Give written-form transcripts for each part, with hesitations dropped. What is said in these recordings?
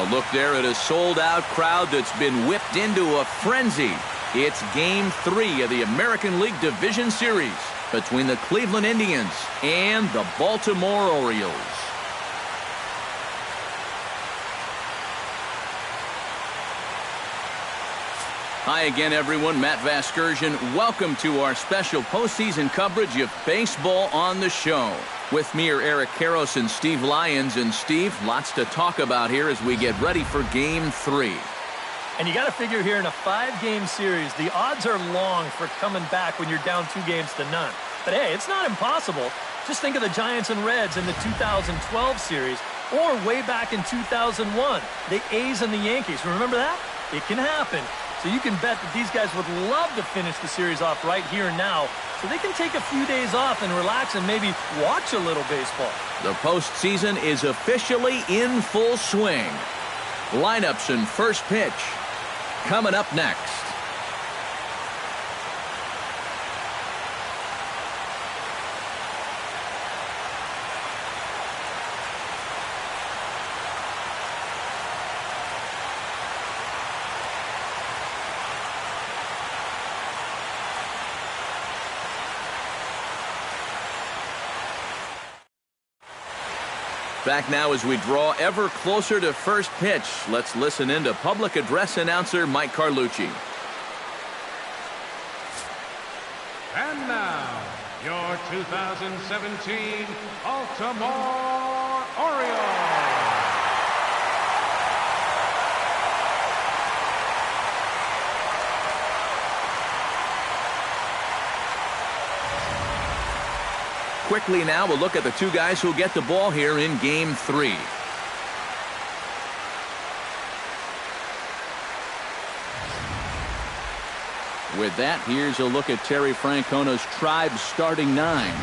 A look there at a sold-out crowd that's been whipped into a frenzy. It's Game 3 of the American League Division Series between the Cleveland Indians and the Baltimore Orioles. Hi again, everyone. Matt Vasgersian. Welcome to our special postseason coverage of baseball on the show. With me are Eric Karros and Steve Lyons. And Steve, lots to talk about here as we get ready for Game 3. And you got to figure here in a 5-game series, the odds are long for coming back when you're down 2-0. But hey, it's not impossible. Just think of the Giants and Reds in the 2012 series, or way back in 2001, the A's and the Yankees. Remember that? It can happen. So you can bet that these guys would love to finish the series off right here and now, so they can take a few days off and relax and maybe watch a little baseball. The postseason is officially in full swing. Lineups and first pitch coming up next. Back now as we draw ever closer to first pitch. Let's listen in to public address announcer Mike Carlucci. And now, your 2017 Baltimore Orioles. Quickly now, we'll look at the two guys who get the ball here in Game 3. With that, here's a look at Terry Francona's Tribe starting 9.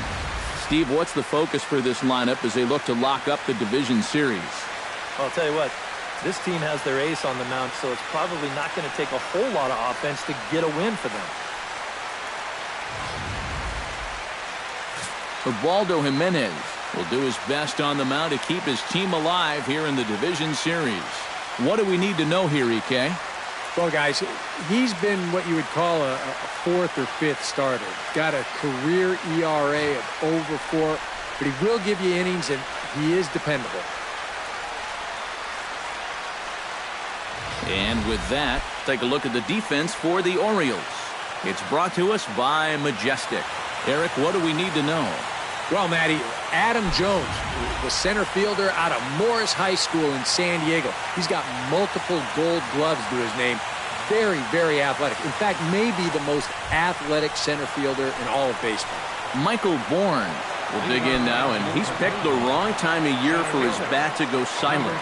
Steve, what's the focus for this lineup as they look to lock up the division series? Well, I'll tell you what, this team has their ace on the mound, so it's probably not going to take a whole lot of offense to get a win for them. Ubaldo Jimenez will do his best on the mound to keep his team alive here in the division series. What do we need to know here, EK? Well, guys, he's been what you would call a 4th or 5th starter. Got a career ERA of over 4, but he will give you innings, and he is dependable. And with that, take a look at the defense for the Orioles. It's brought to us by Majestic. Eric, what do we need to know? Well, Matty, Adam Jones, the center fielder out of Morris High School in San Diego. He's got multiple gold gloves to his name. Very, very athletic. In fact, maybe the most athletic center fielder in all of baseball. Michael Bourne will dig in now, and he's picked the wrong time of year for his bat to go silent.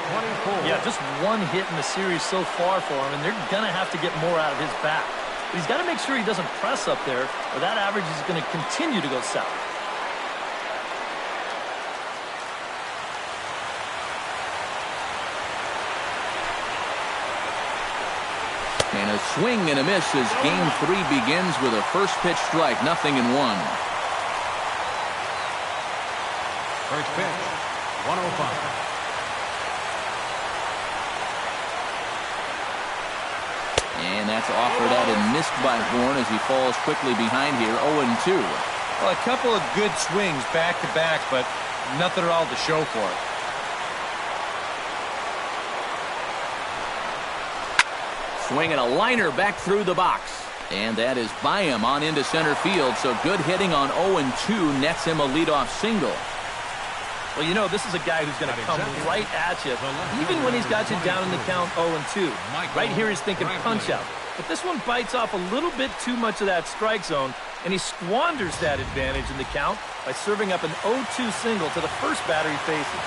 Yeah, just one hit in the series so far for him, and they're going to have to get more out of his bat. But he's got to make sure he doesn't press up there, or that average is going to continue to go south. And a swing and a miss as Game 3 begins with a first pitch strike, 0-1. First pitch, 105. And that's offered out and missed by Bourne as he falls quickly behind here, 0-2. Well, a couple of good swings back-to-back, but nothing at all to show for it. Swinging a liner back through the box. And that is by him on into center field, so good hitting on 0-2 nets him a leadoff single. Well, you know, this is a guy who's going to come right at you, even when he's got you down in the count 0-2. Right here he's thinking punch out. But this one bites off a little bit too much of that strike zone, and he squanders that advantage in the count by serving up an 0-2 single to the first batter he faces.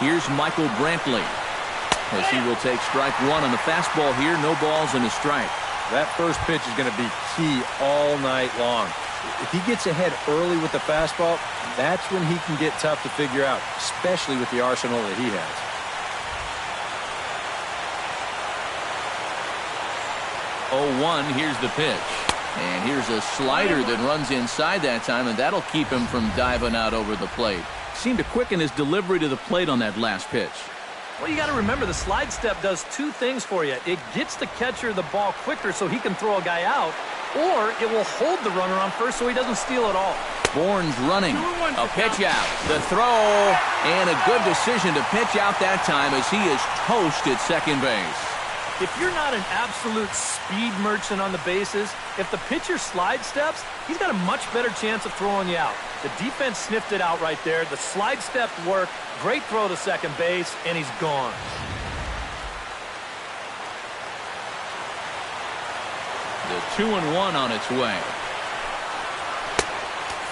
Here's Michael Brantley as he will take strike 1 on the fastball here. No balls and a strike. That first pitch is going to be key all night long. If he gets ahead early with the fastball, that's when he can get tough to figure out, especially with the arsenal that he has. Oh, 1, here's the pitch. And here's a slider that runs inside that time, and that'll keep him from diving out over the plate. seemed to quicken his delivery to the plate on that last pitch. Well, you got to remember the slide step does two things for you. It gets the catcher the ball quicker so he can throw a guy out, or it will hold the runner on first so he doesn't steal it all. Bourne's running. A pitch out. The throw, and a good decision to pitch out that time as he is toast at second base. If you're not an absolute speed merchant on the bases, if the pitcher slide steps, he's got a much better chance of throwing you out. The defense sniffed it out right there. The slide step worked. Great throw to second base, and he's gone. The 2-1 on its way.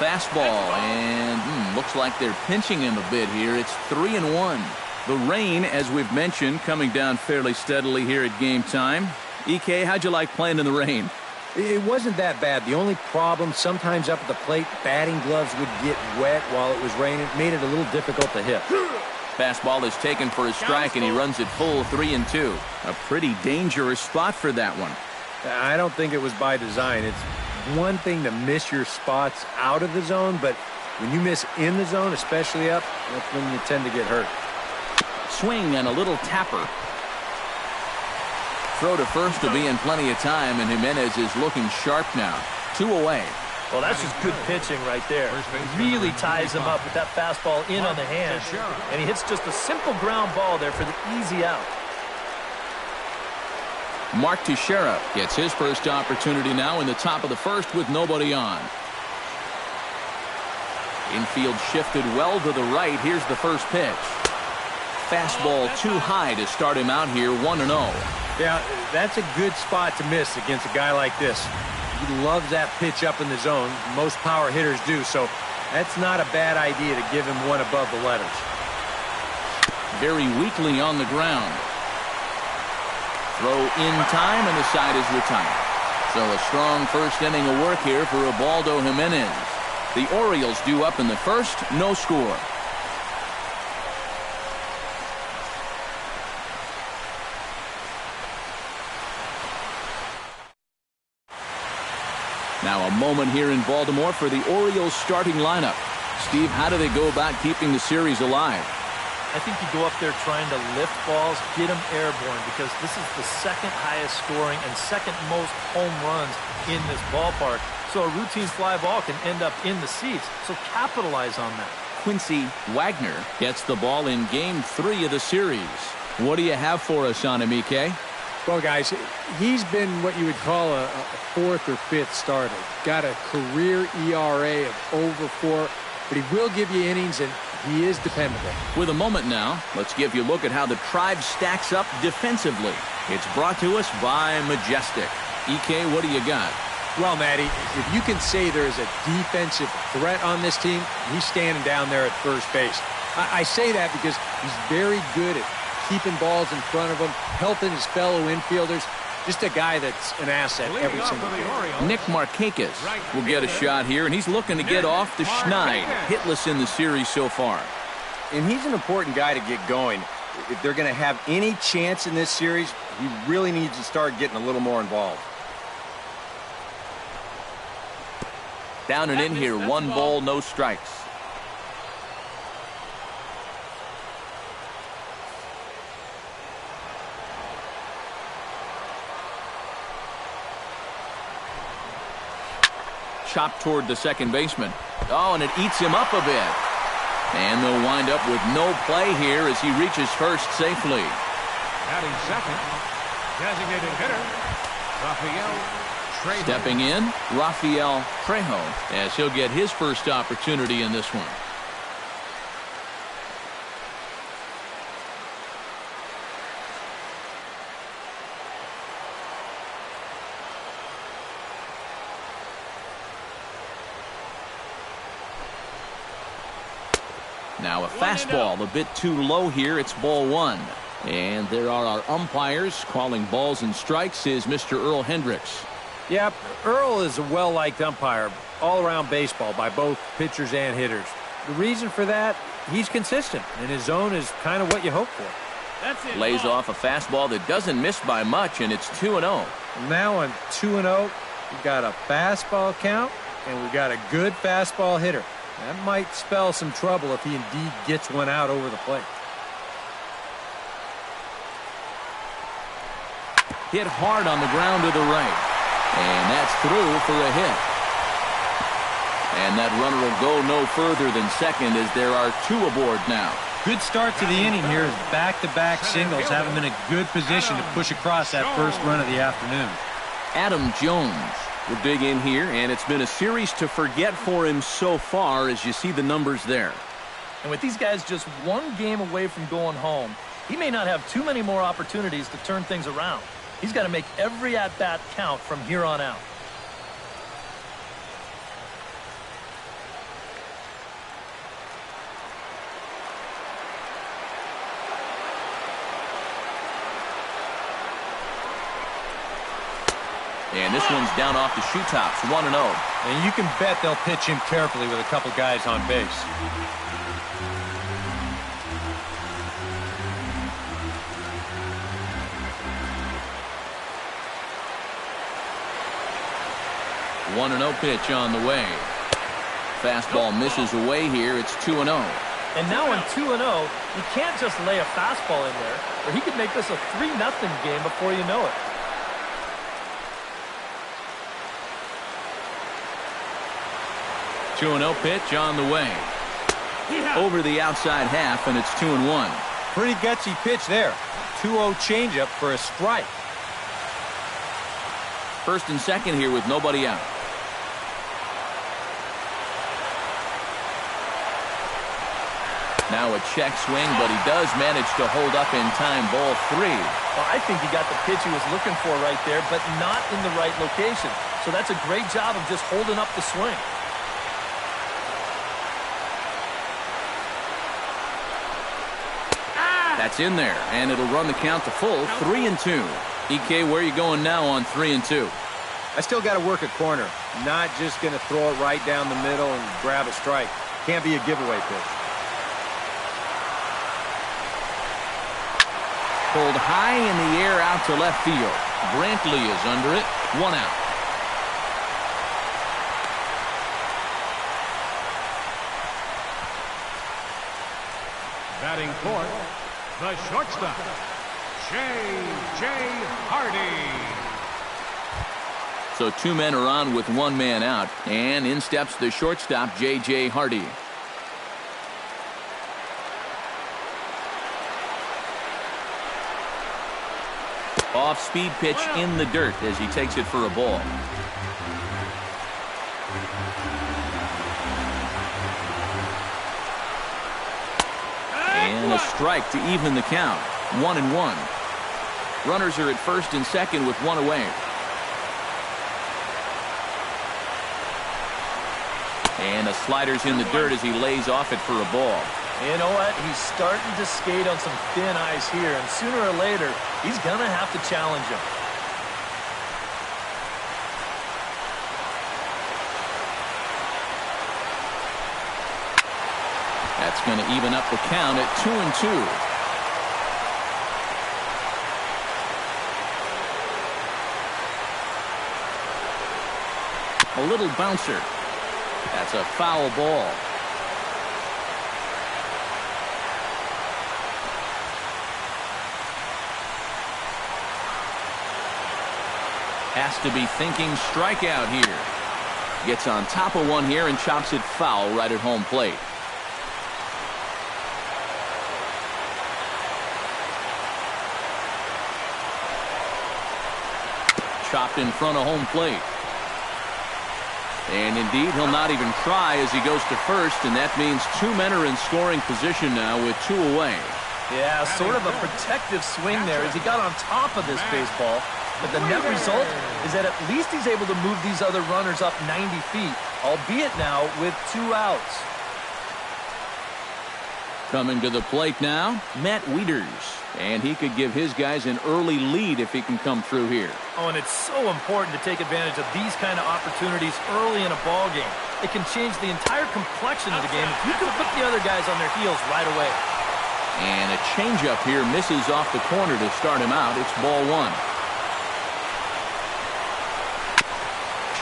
Fastball, and looks like they're pinching him a bit here. It's 3-1. The rain, as we've mentioned, coming down fairly steadily here at game time. EK, how'd you like playing in the rain? It wasn't that bad. The only problem, sometimes up at the plate, batting gloves would get wet while it was raining. It made it a little difficult to hit. Fastball is taken for a strike, and he runs it full 3-2. A pretty dangerous spot for that one. I don't think it was by design. It's one thing to miss your spots out of the zone, but when you miss in the zone, especially up, that's when you tend to get hurt. Swing and a little tapper. Throw to first will be in plenty of time, and Jimenez is looking sharp now. 2 away. Well, that's just good pitching right there. Really ties him up with that fastball in on the hand. And he hits just a simple ground ball there for the easy out. Mark Teixeira gets his first opportunity now in the top of the first with nobody on. Infield shifted well to the right. Here's the first pitch. Fastball too high to start him out here, 1-0. Yeah, that's a good spot to miss against a guy like this. He loves that pitch up in the zone. Most power hitters do, so that's not a bad idea to give him one above the letters. Very weakly on the ground. Throw in time, and the side is retired. So a strong first inning of work here for Ubaldo Jimenez. The Orioles due up in the first, no score. Now a moment here in Baltimore for the Orioles starting lineup. Steve, how do they go about keeping the series alive? I think you go up there trying to lift balls, get them airborne, because this is the second highest scoring and second most home runs in this ballpark. So a routine fly ball can end up in the seats. So capitalize on that. Quincy Wagner gets the ball in game 3 of the series. What do you have for us on him, EK? Well, guys, he's been what you would call a 4th or 5th starter. Got a career ERA of over 4, but he will give you innings, and he is dependable. With a moment now, let's give you a look at how the Tribe stacks up defensively. It's brought to us by Majestic. EK, what do you got? Well, Matty, if you can say there's a defensive threat on this team, he's standing down there at first base. I say that because he's very good at keeping balls in front of him, helping his fellow infielders. Just a guy that's an asset every single day. Nick Markakis will get a shot here, and he's looking to get off the schneid. Hitless in the series so far. And he's an important guy to get going. If they're going to have any chance in this series, he really needs to start getting a little more involved. Down and in here, 1 ball, no strikes. Chopped toward the second baseman. Oh, and it eats him up a bit. And they'll wind up with no play here as he reaches first safely. Batting second, designated hitter, Rafael Trejo. Stepping in, Rafael Trejo, as he'll get his first opportunity in this one. Now a fastball a bit too low here. It's ball 1. And there are our umpires calling balls and strikes is Mr. Earl Hendricks. Yep, Earl is a well-liked umpire all around baseball by both pitchers and hitters. The reason for that, he's consistent, and his zone is kind of what you hope for. That's it. Lays off a fastball that doesn't miss by much, and it's 2-0. Now on 2-0, we've got a fastball count, and we've got a good fastball hitter. That might spell some trouble if he indeed gets one out over the plate. Hit hard on the ground to the right. And that's through for a hit. And that runner will go no further than second as there are 2 aboard now. Good start to the inning here as back-to-back singles have him in a good position to push across that first run of the afternoon. Adam Jones will dig in here, and it's been a series to forget for him so far as you see the numbers there. And with these guys just 1 game away from going home, he may not have too many more opportunities to turn things around. He's got to make every at-bat count from here on out. And this one's down off the shoe tops, 1-0. And you can bet they'll pitch him carefully with a couple guys on base. One 1-0 pitch on the way. Fastball misses away here. It's 2-0. And now on 2-0, you can't just lay a fastball in there, or he could make this a 3-0 game before you know it. Two 2-0 pitch on the way. Over the outside half, and it's 2-1. Pretty gutsy pitch there. 2-0 changeup for a strike. First and second here with nobody out. Now a check swing, but he does manage to hold up in time. Ball 3. Well, I think he got the pitch he was looking for right there, but not in the right location. So that's a great job of just holding up the swing. That's in there, and it'll run the count to full. 3-2. EK, where are you going now on 3-2? I still got to work a corner. Not just going to throw it right down the middle and grab a strike. Can't be a giveaway pitch. Pulled high in the air out to left field. Brantley is under it. 1 out. Batting fourth, the shortstop, J.J. Hardy. So 2 men are on with 1 man out, and in steps the shortstop, J.J. Hardy. Off-speed pitch in the dirt as he takes it for a ball. And a strike to even the count. 1-1. Runners are at first and second with 1 away. And a slider's in the dirt as he lays off it for a ball. You know what? He's starting to skate on some thin ice here, and sooner or later, he's going to have to challenge him. That's going to even up the count at 2-2. A little bouncer. That's a foul ball. Has to be thinking strikeout here. Gets on top of one here and chops it foul right at home plate. Chopped in front of home plate. And indeed, he'll not even try as he goes to first, and that means 2 men are in scoring position now with 2 away. Yeah, sort of a protective swing there as he got on top of this baseball. But the net result is that at least he's able to move these other runners up 90 feet, albeit now with 2 outs. Coming to the plate now, Matt Wieters. And he could give his guys an early lead if he can come through here. Oh, and it's so important to take advantage of these kind of opportunities early in a ball game. It can change the entire complexion of the game if you can put the other guys on their heels right away. And a changeup here misses off the corner to start him out. It's ball 1.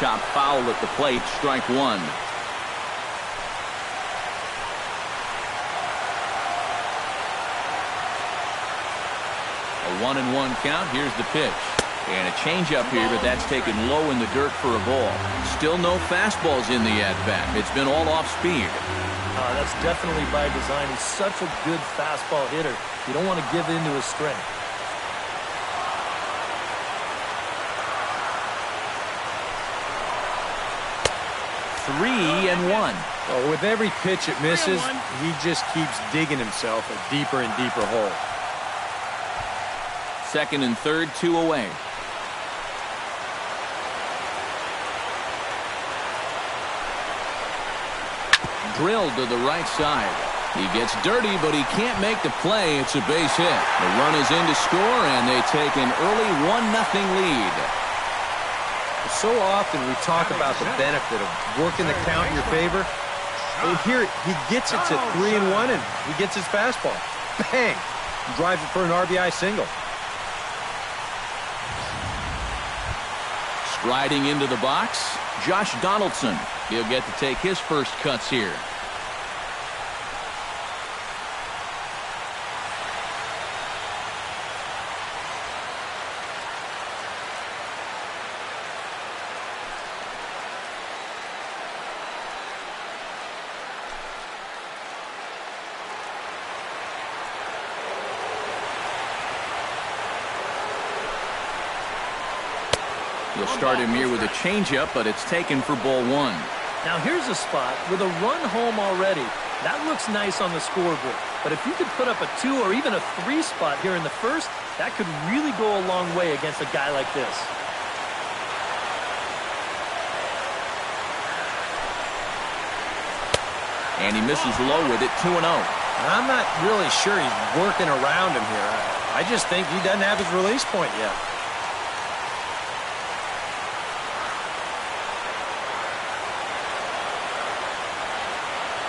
Chop foul at the plate, strike 1. A 1-1 count. Here's the pitch. And a changeup here, but that's taken low in the dirt for a ball. Still no fastballs in the at-bat. It's been all off speed. That's definitely by design. He's such a good fastball hitter. You don't want to give in to his strength. Three and one. Well, with every pitch it misses, he just keeps digging himself a deeper and deeper hole. Second and third, 2 away. Drilled to the right side. He gets dirty, but he can't make the play. It's a base hit. The run is in to score, and they take an early 1-0 lead. So often we talk about the benefit of working the count in your favor. And here, he gets it to 3-1, and he gets his fastball. Bang! He drives it for an RBI single. Striding into the box, Josh Donaldson. He'll get to take his first cuts here. He'll start him here with a changeup, but it's taken for ball one. Now here's a spot with a run home already. That looks nice on the scoreboard. But if you could put up a 2 or even a 3 spot here in the first, that could really go a long way against a guy like this. And he misses low with it, 2-0. I'm not really sure he's working around him here. I just think he doesn't have his release point yet.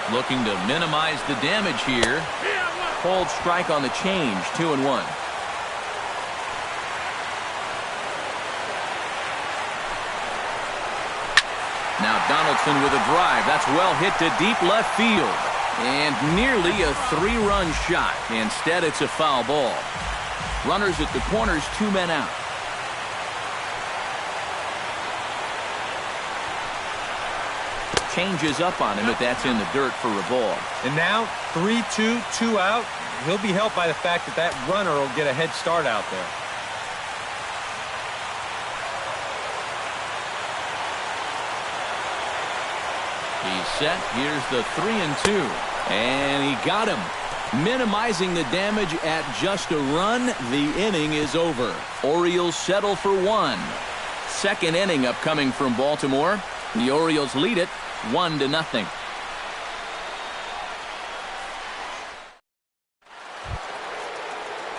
Looking to minimize the damage here. Cold strike on the change, 2-1. Now Donaldson with a drive. That's well hit to deep left field. And nearly a 3-run shot. Instead, it's a foul ball. Runners at the corners, 2 men out. Changes up on him, but that's in the dirt for a ball. And now 3-2, 2 out. He'll be helped by the fact that that runner will get a head start out there. He's set. Here's the 3-2. And he got him. Minimizing the damage at just a run. The inning is over. Orioles settle for 1. Second inning upcoming from Baltimore. The Orioles lead it 1-0.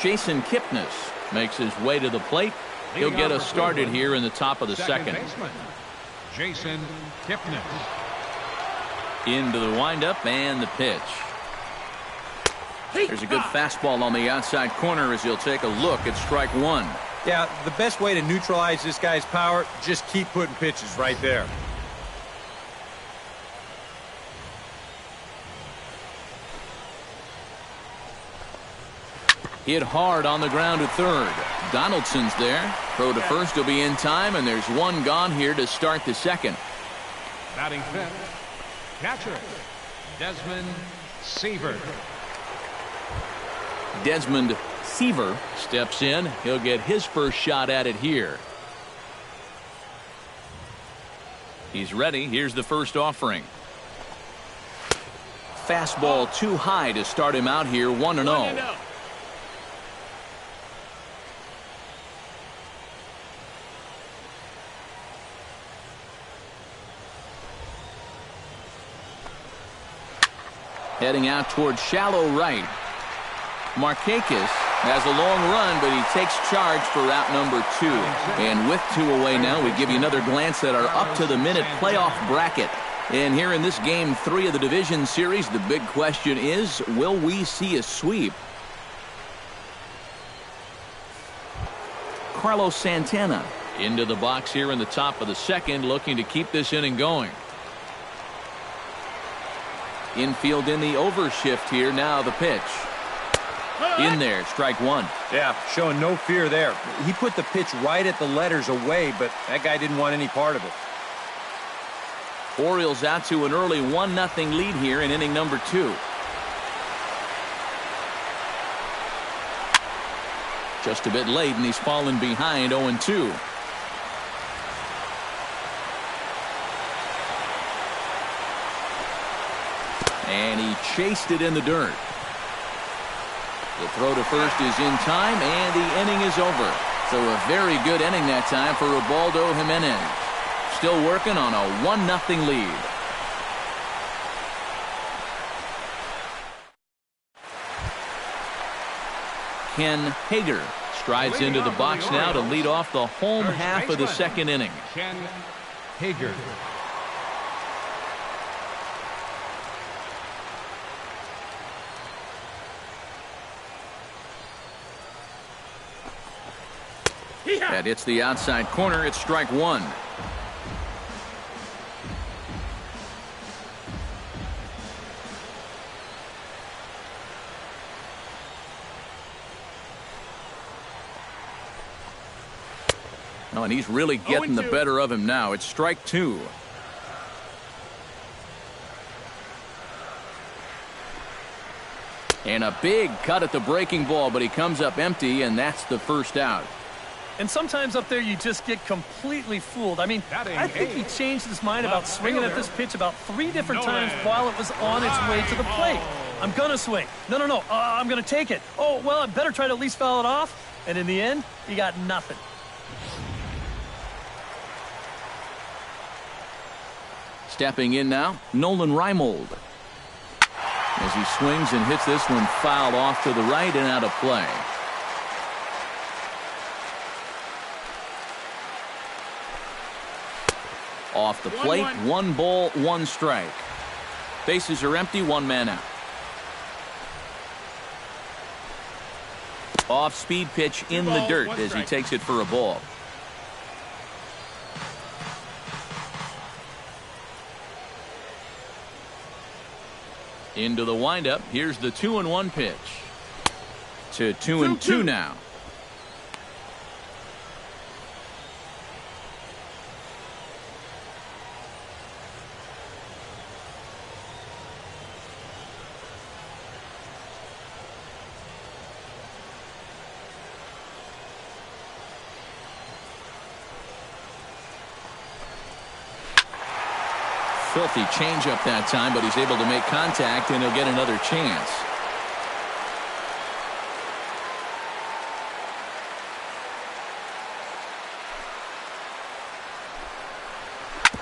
Jason Kipnis makes his way to the plate. He'll get us started here in the top of the second. Jason Kipnis. Into the windup and the pitch. There's a good fastball on the outside corner as he'll take a look at strike one. Yeah, the best way to neutralize this guy's power, just keep putting pitches right there. Hit hard on the ground at third. Donaldson's there. Throw to first will be in time, and there's one gone here to start the second. Batting fifth, catcher, Desmond Seaver. Desmond Seaver steps in. He'll get his first shot at it here. He's ready. Here's the first offering. Fastball too high to start him out here, 1-0. Heading out towards shallow right. Markakis has a long run, but he takes charge for route number 2. And with 2 away now, we give you another glance at our up-to-the-minute playoff bracket. And here in this Game 3 of the Division Series, the big question is, will we see a sweep? Carlos Santana into the box here in the top of the second, looking to keep this inning going. Infield in the overshift here. Now the pitch. In there, strike one. Yeah, showing no fear there. He put the pitch right at the letters away, but that guy didn't want any part of it. Orioles out to an early 1-0 lead here in inning number 2. Just a bit late, and he's fallen behind 0-2. And he chased it in the dirt. The throw to first is in time, and the inning is over. So a very good inning that time for Ubaldo Jimenez. Still working on a 1-0 lead. Ken Hager strides into the box now to lead off the home half of the second inning. Ken Hager. That hits the outside corner. It's strike one. Oh, and he's really getting the better of him now. It's strike two. And a big cut at the breaking ball, but he comes up empty, and that's the first out. And sometimes up there you just get completely fooled. I mean, I think he changed his mind about swinging at this pitch about 3 different times while it was on its way to the plate. I'm going to swing. No. I'm going to take it. Oh, well, I better try to at least foul it off. And in the end, he got nothing. Stepping in now, Nolan Reimold. As he swings and hits this one fouled off to the right and out of play. Off the plate, 1 ball, 1 strike. Bases are empty, 1 man out. Off-speed pitch in the dirt as he takes it for a ball. Into the windup. Here's the 2-1 pitch. To 2-2 now. Filthy changeup that time, but he's able to make contact, and he'll get another chance.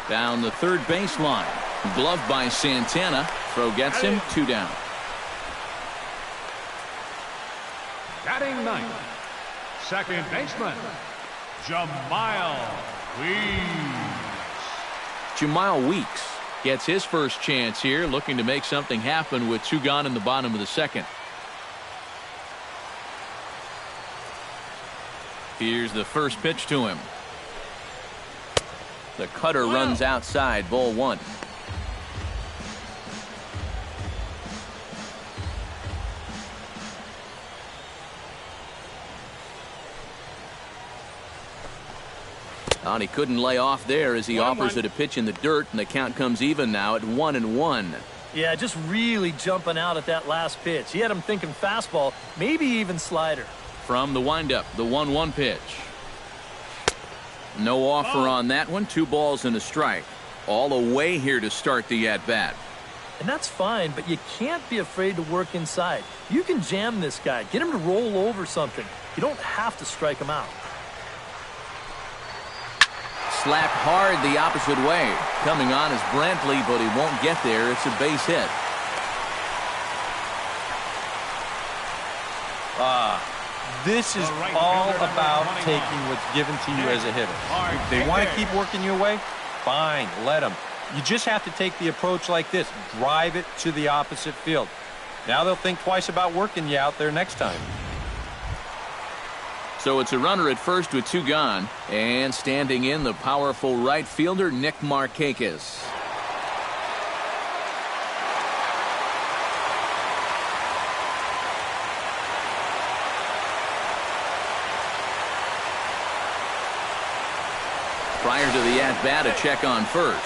Down the third baseline. Glove by Santana. Throw gets him. 2 down. Batting ninth, second baseman, Jamal Weeks gets his first chance here, looking to make something happen with 2 gone in the bottom of the second. Here's the first pitch to him. The cutter runs outside, ball 1. And he couldn't lay off there as he offers it a pitch in the dirt, and the count comes even now at 1-1. Yeah, just really jumping out at that last pitch. He had him thinking fastball, maybe even slider. From the windup, the 1-1 pitch. No offer on that one. 2 balls and a strike. All the way here to start the at-bat. And that's fine, but you can't be afraid to work inside. You can jam this guy, get him to roll over something. You don't have to strike him out. Slapped hard the opposite way. Coming on is Brantley, but he won't get there. It's a base hit. This is all about taking what's given to you as a hitter. If they want to keep working you away, fine, let them. You just have to take the approach like this. Drive it to the opposite field. Now they'll think twice about working you out there next time. So it's a runner at first with 2 gone, and standing in the powerful right fielder Nick Markakis. Prior to the at-bat, a check on first.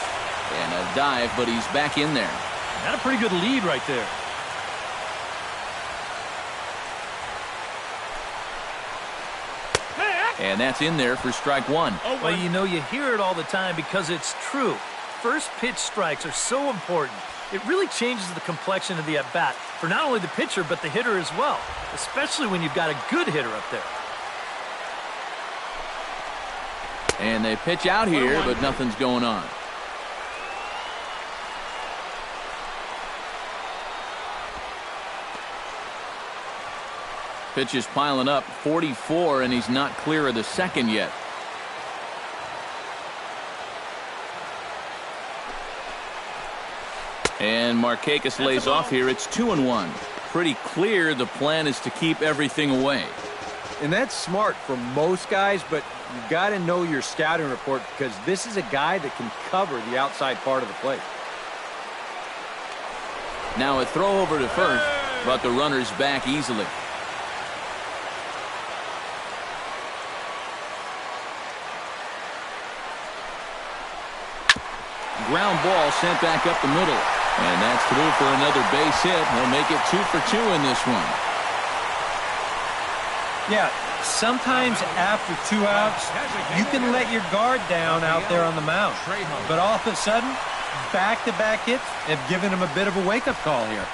And a dive, but he's back in there. Got a pretty good lead right there. And that's in there for strike one. Well, you know, you hear it all the time because it's true. First pitch strikes are so important. It really changes the complexion of the at-bat for not only the pitcher but the hitter as well, especially when you've got a good hitter up there. And they pitch out here, but nothing's going on. Pitch is piling up, 44, and he's not clear of the second yet. And Markakis lays off here. It's 2-1. Pretty clear the plan is to keep everything away. And that's smart for most guys, but you've got to know your scouting report because this is a guy that can cover the outside part of the plate. Now a throw over to first, but the runner's back easily. Ground ball sent back up the middle. And that's through for another base hit. He'll make it 2 for 2 in this one. Yeah, sometimes after 2 outs, you can let your guard down out there on the mound. But all of a sudden, back-to-back hits have given him a bit of a wake-up call here.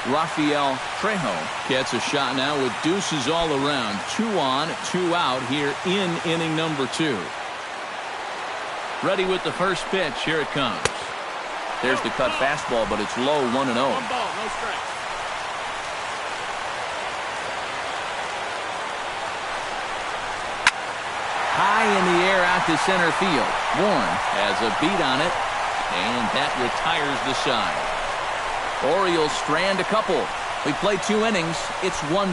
Rafael Trejo gets a shot now with deuces all around. 2 on, 2 out here in inning number 2. Ready with the first pitch. Here it comes. There's the cut fastball, but it's low, 1-0. 1 ball, no strikes. High in the air out to center field. Warren has a beat on it, and that retires the side. Orioles strand a couple. We play 2 innings. It's 1-0.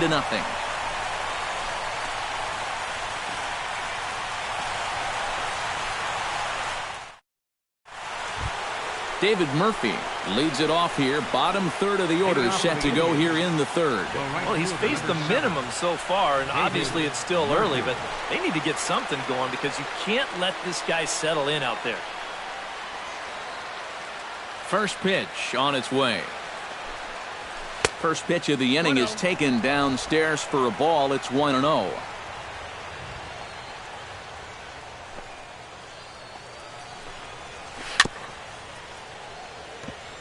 David Murphy leads it off here. Bottom third of the order set to go here in the third. Well, he's faced the minimum so far, and obviously it's still early, but they need to get something going because you can't let this guy settle in out there. First pitch on its way. First pitch of the inning is taken downstairs for a ball. It's 1-0.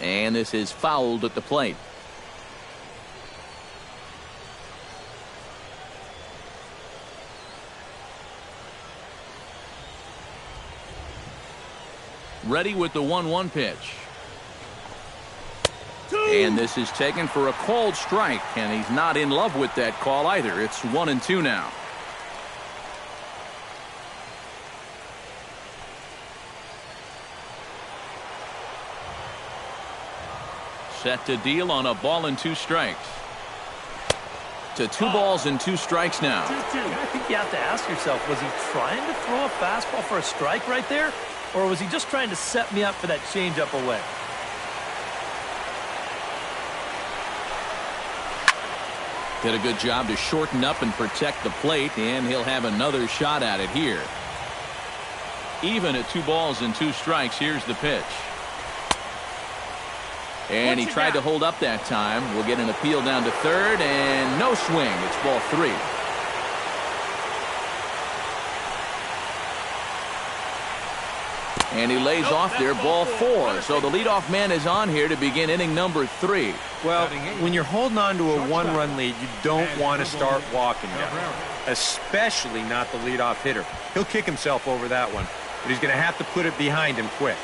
And this is fouled at the plate. Ready with the 1-1 pitch. And this is taken for a called strike, and he's not in love with that call either. It's 1-2 now. Set to deal on a ball and 2 strikes. To 2 balls and 2 strikes now. I think you have to ask yourself, was he trying to throw a fastball for a strike right there? Or was he just trying to set me up for that changeup away? Did a good job to shorten up and protect the plate, and he'll have another shot at it here. Even at 2 balls and 2 strikes, here's the pitch. And he tried to hold up that time. We'll get an appeal down to third, and no swing. It's ball 3. And he lays off there, ball 4. So the leadoff man is on here to begin inning number 3. Well, when you're holding on to a 1-run lead, you don't want to start walking down, especially not the leadoff hitter. He'll kick himself over that one, but he's going to have to put it behind him quick.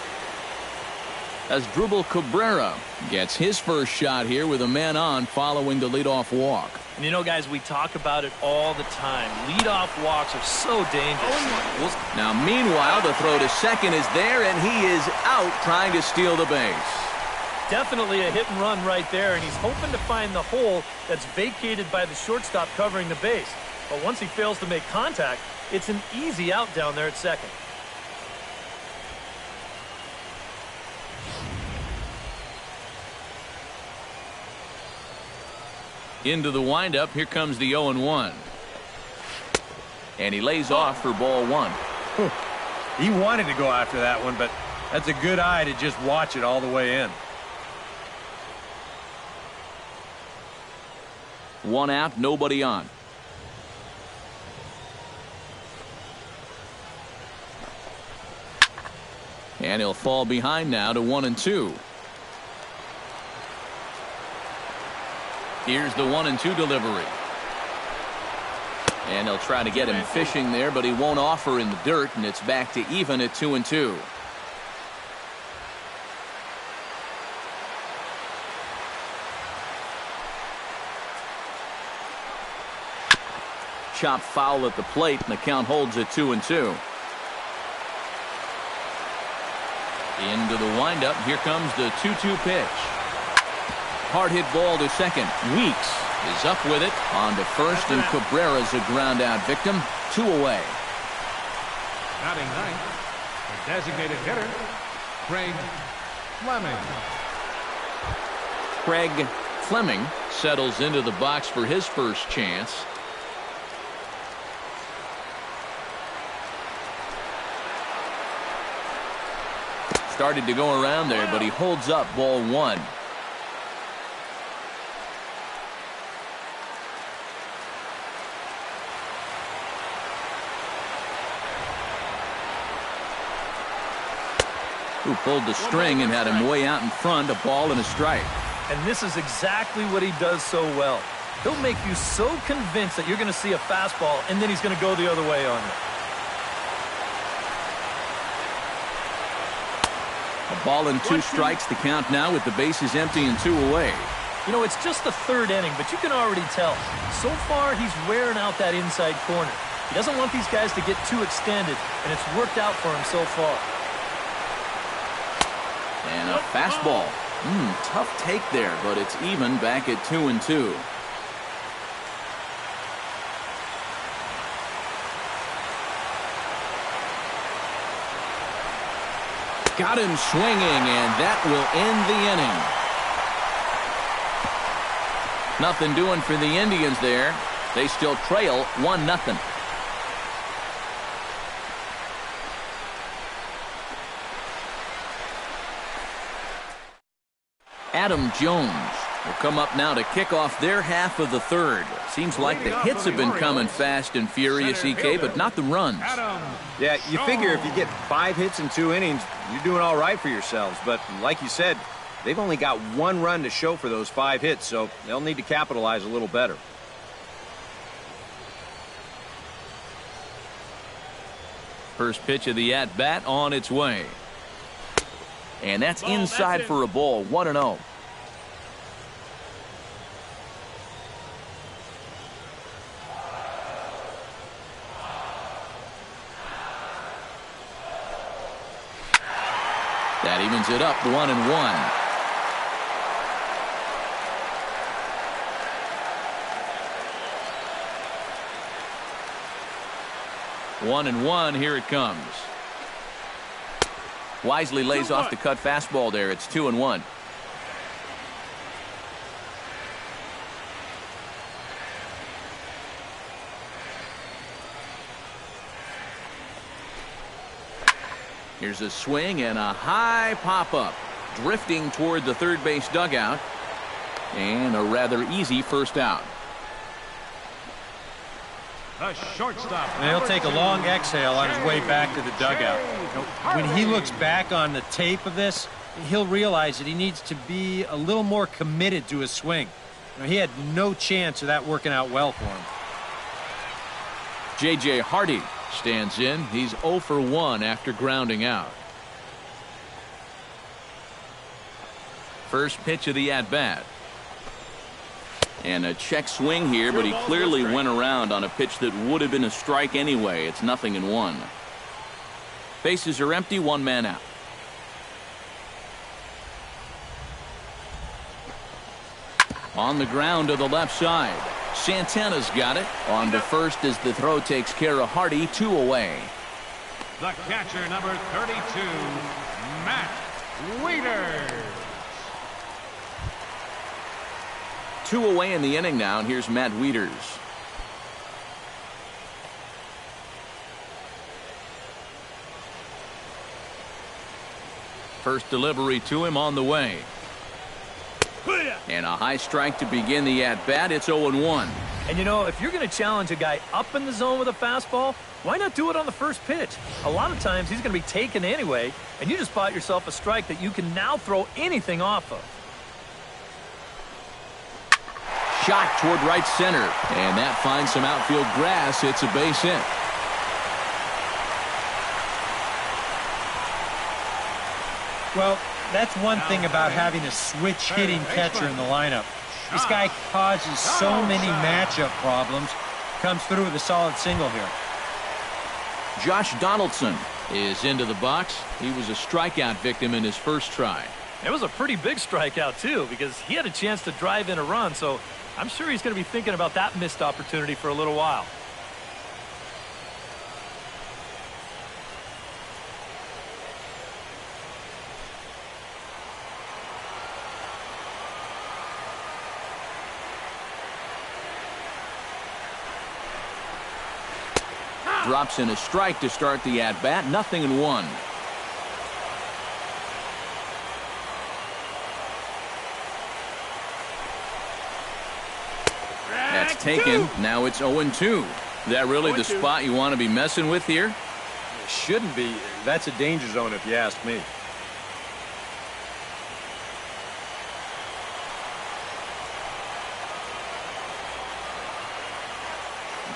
As Drupal Cabrera gets his first shot here with a man on following the leadoff walk. And you know, guys, we talk about it all the time. Leadoff walks are so dangerous. Now, meanwhile, the throw to second is there, and he is out trying to steal the base. Definitely a hit and run right there, and he's hoping to find the hole that's vacated by the shortstop covering the base. But once he fails to make contact, it's an easy out down there at second. Into the windup, here comes the 0-1. And he lays off for ball 1. He wanted to go after that one, but that's a good eye to just watch it all the way in. 1 out, nobody on. And he'll fall behind now to 1-2. Here's the 1-2 delivery. And he'll try to get him fishing there, but he won't offer in the dirt, and it's back to even at 2-2. Chop foul at the plate, and the count holds at 2-2. Into the windup. Here comes the 2-2 pitch. Hard hit ball to second. Weeks is up with it. On to first, and Cabrera's a ground out victim. 2 away. Batting ninth, the designated hitter, Craig Fleming. Craig Fleming settles into the box for his first chance. Started to go around there, but he holds up ball 1. Who pulled the string and had him way out in front, a ball and a strike. And this is exactly what he does so well. He'll make you so convinced that you're going to see a fastball, and then he's going to go the other way on you. A ball and 2 strikes, the count now with the bases empty and 2 away. You know, it's just the 3rd inning, but you can already tell. So far, he's wearing out that inside corner. He doesn't want these guys to get too extended, and it's worked out for him so far. And a fastball. Tough take there, but it's even back at 2-2. Got him swinging, and that will end the inning. Nothing doing for the Indians there. They still trail 1-0. Adam Jones will come up now to kick off their half of the 3rd. Seems like the hits have been coming fast and furious, EK, but not the runs. Yeah, you figure if you get 5 hits in 2 innings, you're doing all right for yourselves. But like you said, they've only got 1 run to show for those 5 hits, so they'll need to capitalize a little better. First pitch of the at-bat on its way. And that's inside for a ball, 1-0. That evens it up, 1-1. One and one, here it comes. Wisely lays off the cut fastball there. It's 2-1. Here's a swing and a high pop-up. Drifting toward the third base dugout. And a rather easy first out. The shortstop. And he'll take a long exhale on his way back to the dugout. When he looks back on the tape of this, he'll realize that he needs to be a little more committed to his swing. He had no chance of that working out well for him. J.J. Hardy stands in. He's 0 for 1 after grounding out. First pitch of the at-bat. And a check swing here, but he clearly went around on a pitch that would have been a strike anyway. It's 0-1. Bases are empty, 1 man out. On the ground to the left side. Santana's got it. On to first as the throw takes care of Hardy, 2 away. The catcher, number 32, Matt Wieters. 2 away in the inning now, and here's Matt Wieters. First delivery to him on the way. And a high strike to begin the at-bat. It's 0-1. And, you know, if you're going to challenge a guy up in the zone with a fastball, why not do it on the first pitch? A lot of times he's going to be taken anyway, and you just bought yourself a strike that you can now throw anything off of. Shot toward right center, and that finds some outfield grass. It's a base hit. Well, that's one thing about having a switch hitting catcher in the lineup. This guy causes so many matchup problems. Comes through with a solid single here. Josh Donaldson is into the box. He was a strikeout victim in his first try. It was a pretty big strikeout, too, because he had a chance to drive in a run, so I'm sure he's going to be thinking about that missed opportunity for a little while. Drops in a strike to start the at-bat. 0-1. That's taken. Now it's 0-2. Is that really the spot you want to be messing with here? It shouldn't be. That's a danger zone if you ask me.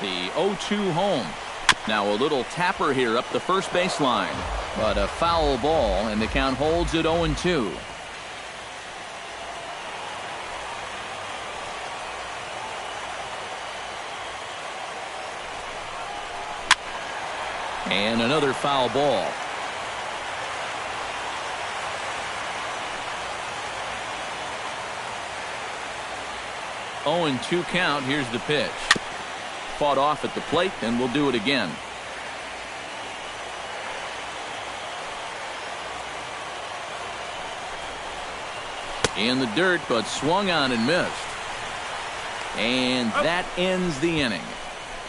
The 0-2 home. Now a little tapper here up the first baseline, but a foul ball, and the count holds at 0-2. And another foul ball. Oh, and 2 count. Here's the pitch. Fought off at the plate, and we'll do it again. In the dirt, but swung on and missed. And that ends the inning.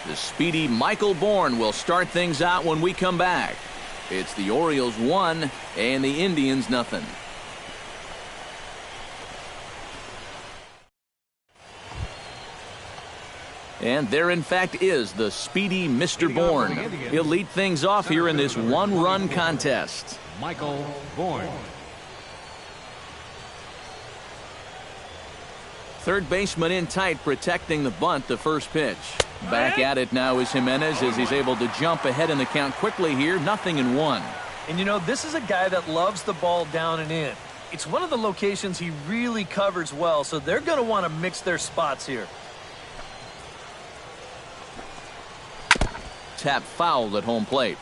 The speedy Michael Bourne will start things out when we come back. It's the Orioles 1 and the Indians 0. And there, in fact, is the speedy Mr. Bourne. He'll lead things off here in this one-run contest. Michael Bourne. Third baseman in tight, protecting the bunt, the first pitch. Back at it now is Jimenez as he's able to jump ahead in the count quickly here. 0-1. And, you know, this is a guy that loves the ball down and in. It's one of the locations he really covers well, so they're going to want to mix their spots here. Tap fouled at home plate.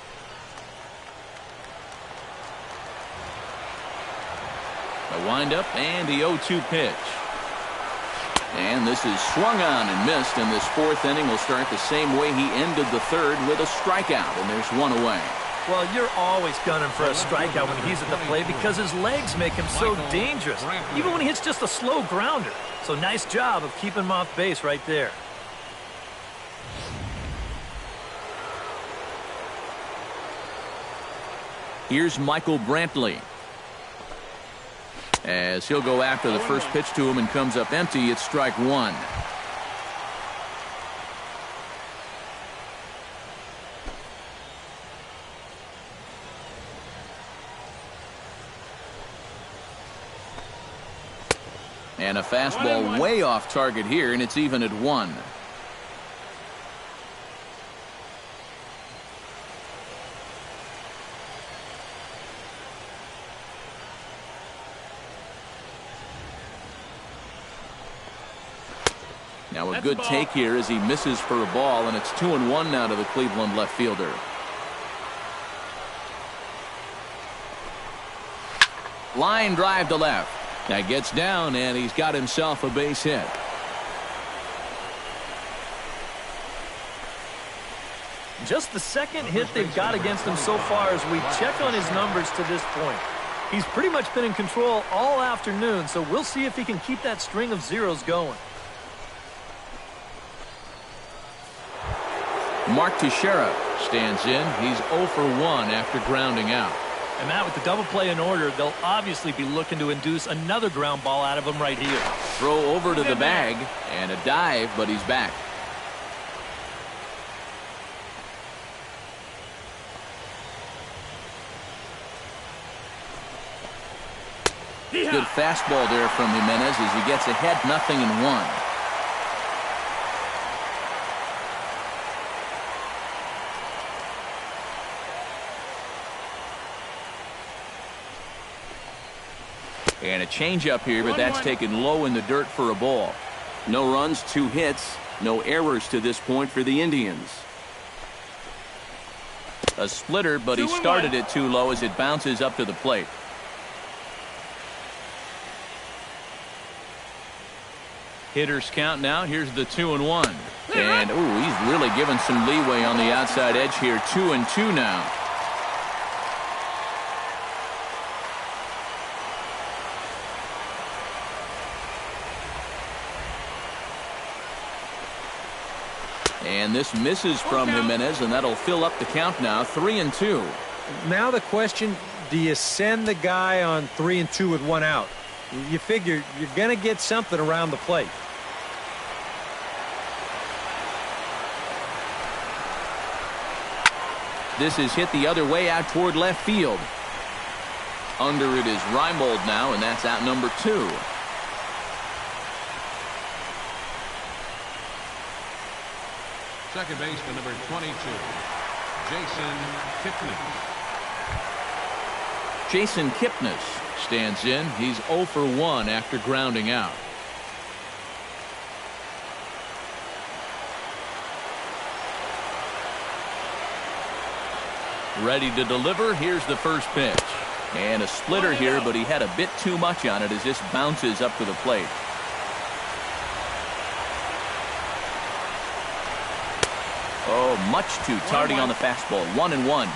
The windup and the 0-2 pitch. And this is swung on and missed, and this fourth inning will start the same way he ended the third with a strikeout, and there's one away. Well, you're always gunning for a strikeout when he's at the plate because his legs make him so dangerous, even when he hits just a slow grounder. So nice job of keeping him off base right there. Here's Michael Brantley. As he'll go after the first pitch to him and comes up empty, it's strike one. And a fastball way off target here, and it's even at 1. Now a good take here as he misses for a ball, and it's 2-1 now to the Cleveland left fielder. Line drive to left. That gets down, and he's got himself a base hit. Just the second hit they've got against him so far as we check on his numbers to this point. He's pretty much been in control all afternoon, so we'll see if he can keep that string of zeros going. Mark Teixeira stands in. He's 0 for 1 after grounding out. And Matt, with the double play in order, they'll obviously be looking to induce another ground ball out of him right here. Throw over to the bag and a dive, but he's back. Good fastball there from Jimenez as he gets ahead 0-1. And a changeup here, but that's taken low in the dirt for a ball. No runs, 2 hits, no errors to this point for the Indians. A splitter, but he started it too low as it bounces up to the plate. Hitters count now. Here's the 2-1. And, ooh, he's really given some leeway on the outside edge here. 2-2 now. And this misses from Jimenez, and that'll fill up the count now. 3-2. Now the question, do you send the guy on 3-2 with 1 out? You figure you're going to get something around the plate. This is hit the other way out toward left field. Under it is Reimold now, and that's out number 2. Second baseman, number 22, Jason Kipnis. Jason Kipnis stands in. He's 0 for 1 after grounding out. Ready to deliver. Here's the first pitch. And a splitter here, but he had a bit too much on it as this bounces up to the plate. Oh, much too tardy on the fastball. 1-1.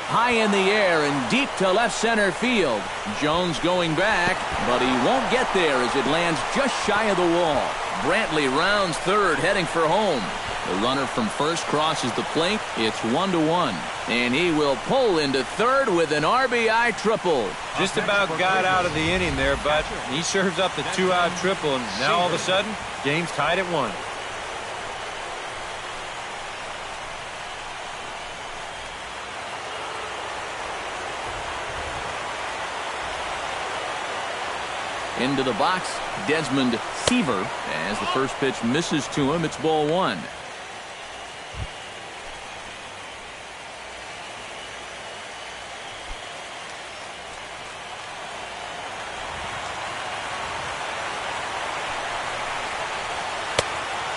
High in the air and deep to left center field. Jones going back, but he won't get there as it lands just shy of the wall. Brantley rounds third, heading for home. The runner from first crosses the plate. It's 1-1. And he will pull into third with an RBI triple. Just about got out of the inning there, but he serves up the 2-out triple, and now all of a sudden, game's tied at 1. Into the box, Desmond Seaver. As the first pitch misses to him, it's ball 1.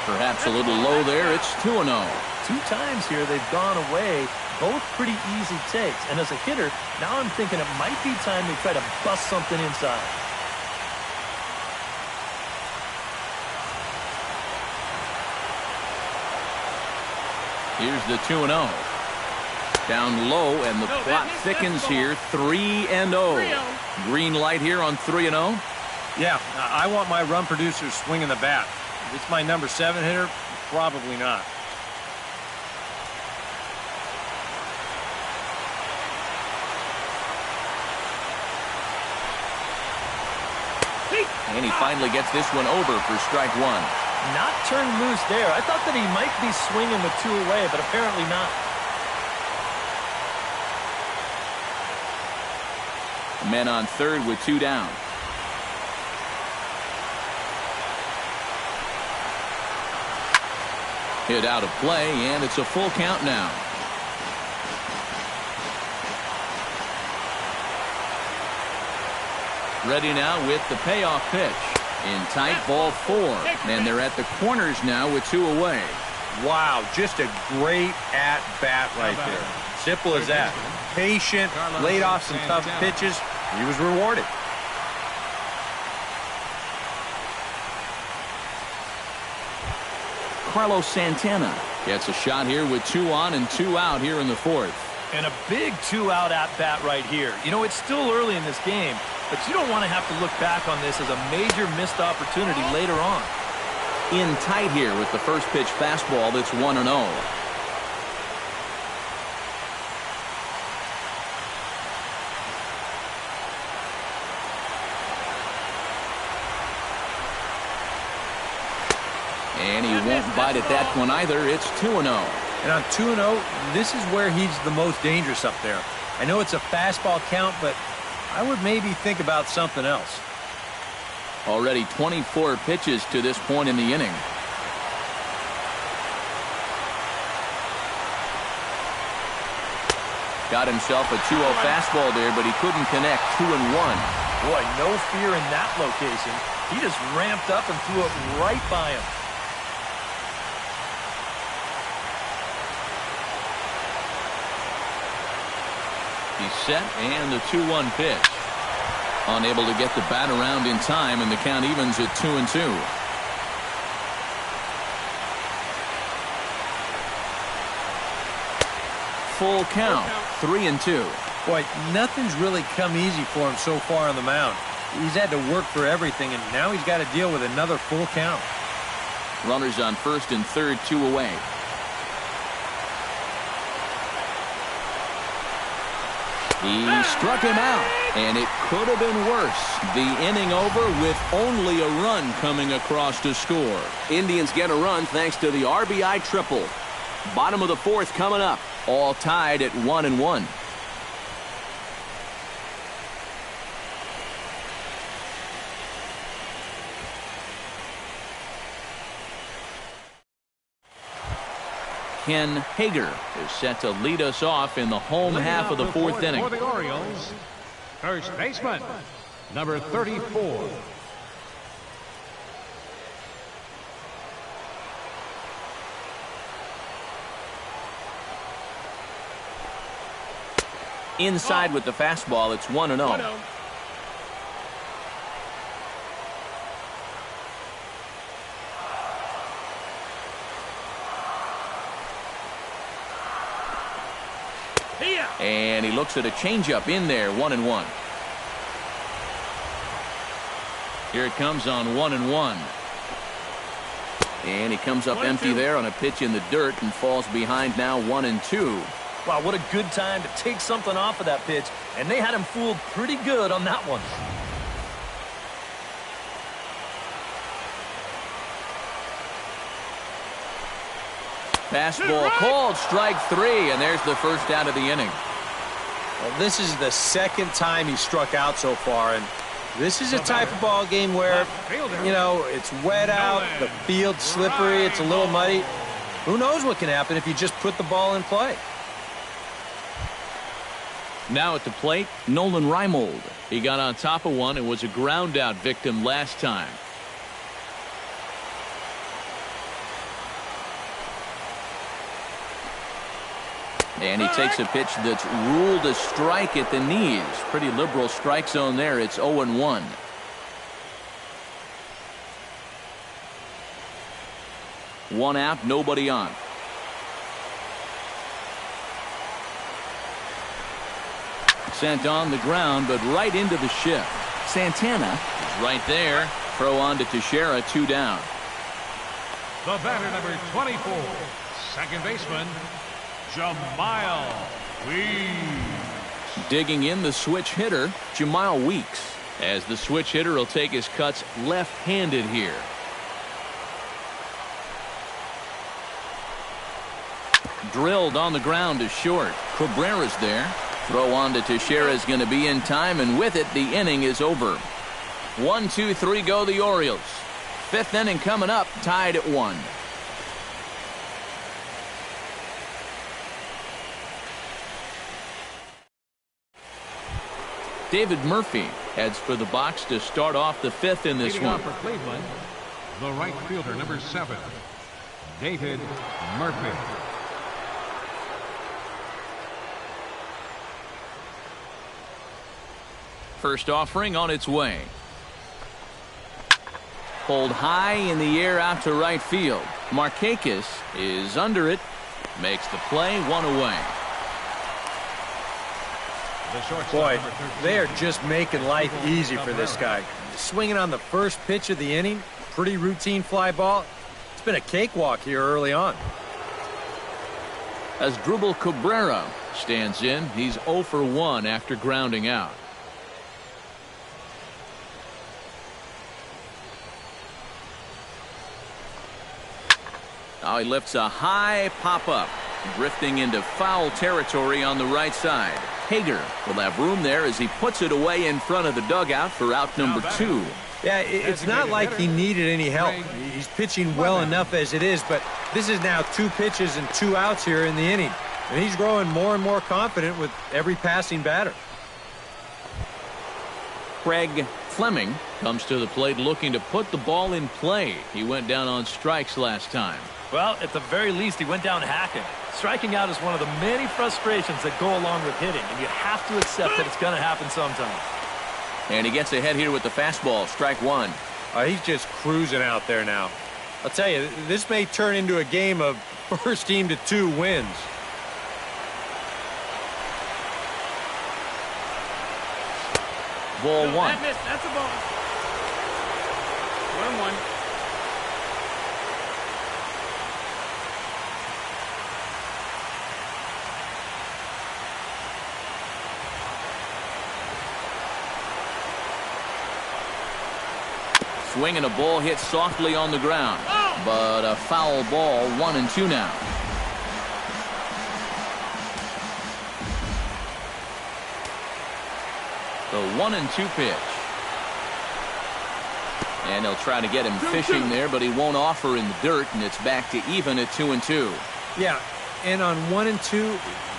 Perhaps a little low there. It's 2-0. 2 times here they've gone away. Both pretty easy takes. And as a hitter, now I'm thinking it might be time they try to bust something inside. Here's the 2-0. Down low, and the plot thickens here. 3-0. Green light here on 3-0. Yeah, I want my run producers swinging the bat. If it's my number 7 hitter, probably not. And he finally gets this one over for strike 1. Not turned loose there. I thought that he might be swinging with 2 away, but apparently not. Men on third with 2 down. Hit out of play, and it's a full count now. Ready now with the payoff pitch. In tight, ball 4. And they're at the corners now with 2 away. Wow, just a great at-bat right there. Simple as that. Patient, laid off some tough pitches. He was rewarded. Carlos Santana gets a shot here with 2 on and 2 out here in the 4th. And a big two-out at-bat right here. You know, it's still early in this game, but you don't want to have to look back on this as a major missed opportunity later on. In tight here with the first pitch fastball that's 1-0. And he won't bite at that one either. It's 2-0. And on 2-0, this is where he's the most dangerous up there. I know it's a fastball count, but I would maybe think about something else. Already 24 pitches to this point in the inning. Got himself a 2-0 fastball there, but he couldn't connect. 2-1. Boy, no fear in that location. He just ramped up and threw it right by him. He's set, and the 2-1 pitch. Unable to get the bat around in time, and the count evens at 2-2. Full count, 3-2. Boy, nothing's really come easy for him so far on the mound. He's had to work for everything, and now he's got to deal with another full count. Runners on first and third, 2 away. He struck him out, and it could have been worse. The inning over with only a run coming across to score. Indians get a run thanks to the RBI triple. Bottom of the fourth coming up, all tied at 1-1. Ken Hager is set to lead us off in the home half of the fourth inning. For the Orioles, first baseman, number 34. Inside with the fastball, it's 1-0. And he looks at a changeup in there, 1-1. Here it comes on 1-1. And he comes up empty there on a pitch in the dirt and falls behind now 1-2. Wow, what a good time to take something off of that pitch, and they had him fooled pretty good on that one. Fastball called, strike 3, and there's the first out of the inning. Well, this is the second time he struck out so far, and this is a type of ball game where, you know, it's wet out, the field's slippery, it's a little muddy. Who knows what can happen if you just put the ball in play? Now at the plate, Nolan Reimold. He got on top of one and was a ground out victim last time. And he takes a pitch that's ruled a strike at the knees. Pretty liberal strike zone there. It's 0-1. One out, nobody on. Sent on the ground, but right into the shift. Santana is right there. Throw on to Teixeira, 2 down. The batter, number 24, second baseman, Jamal Weeks. Digging in the switch hitter, Jamal Weeks. As the switch hitter will take his cuts left-handed here. Drilled on the ground to short. Cabrera's there. Throw on to Teixeira is going to be in time, and with it, the inning is over. 1, 2, 3 go the Orioles. Fifth inning coming up, tied at 1. David Murphy heads for the box to start off the fifth in this one. For Cleveland, the right fielder, number 7, David Murphy. First offering on its way. Pulled high in the air out to right field. Markakis is under it. Makes the play, 1 away. The shortstop, Boy, number 13. they are just making life easy for this guy. Swinging on the first pitch of the inning, pretty routine fly ball. It's been a cakewalk here early on. As Drupal Cabrera stands in, he's 0 for 1 after grounding out. Now he lifts a high pop-up, drifting into foul territory on the right side. Hager will have room there as he puts it away in front of the dugout for out number 2. Yeah, it's not like he needed any help. He's pitching well enough as it is, but this is now 2 pitches and 2 outs here in the inning. And he's growing more and more confident with every passing batter. Craig Fleming comes to the plate looking to put the ball in play. He went down on strikes last time. Well, at the very least, he went down hacking. Striking out is one of the many frustrations that go along with hitting, and you have to accept that it's going to happen sometime. And he gets ahead here with the fastball, strike 1. He's just cruising out there now. I'll tell you, this may turn into a game of first team to 2 wins. Ball 1. That's a ball. 1-1. Swinging a ball hit softly on the ground, but a foul ball. 1-2 now. The 1-2 pitch. And they'll try to get him fishing there, but he won't offer in the dirt, and it's back to even at 2-2. Yeah, and on 1-2,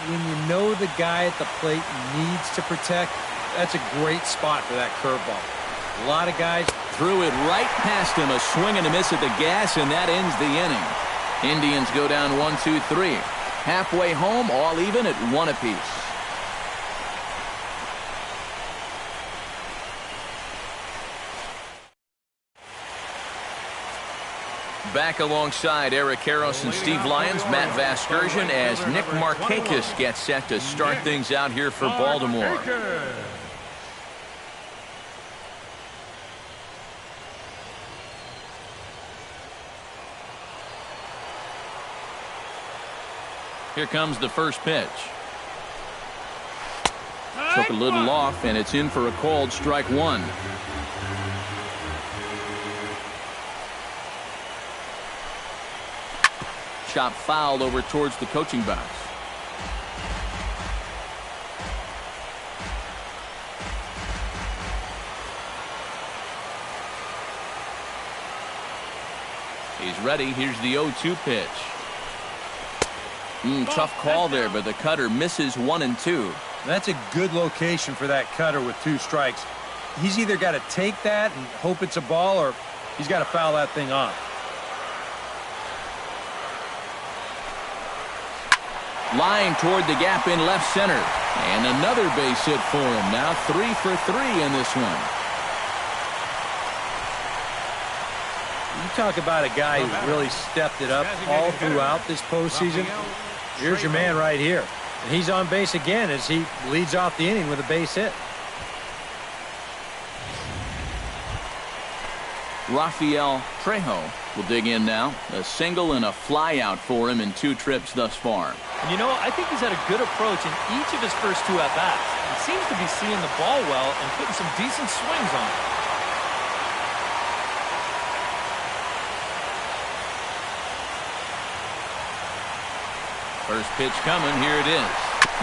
when you know the guy at the plate needs to protect, that's a great spot for that curveball. A lot of guys threw it right past him, a swing and a miss at the gas, and that ends the inning. Indians go down 1-2-3. Halfway home, all even at 1 apiece. Back alongside Eric Karros and Steve Lyons, Matt Vasgersian, as Nick Markakis gets set to start things out here for Baltimore. Here comes the first pitch. Took a little off, and it's in for a called strike 1. Chop foul over towards the coaching box. He's ready. Here's the 0-2 pitch. Tough call there, but the cutter misses 1-2. That's a good location for that cutter with 2 strikes. He's either got to take that and hope it's a ball, or he's got to foul that thing off. Line toward the gap in left center. And another base hit for him. Now 3 for 3 in this one. You talk about a guy who's really stepped it up all throughout this postseason. Here's your man right here. And he's on base again as he leads off the inning with a base hit. Rafael Trejo will dig in now. A single and a fly out for him in 2 trips thus far. And you know, I think he's had a good approach in each of his first 2 at-bats. He seems to be seeing the ball well and putting some decent swings on it. First pitch coming. Here it is.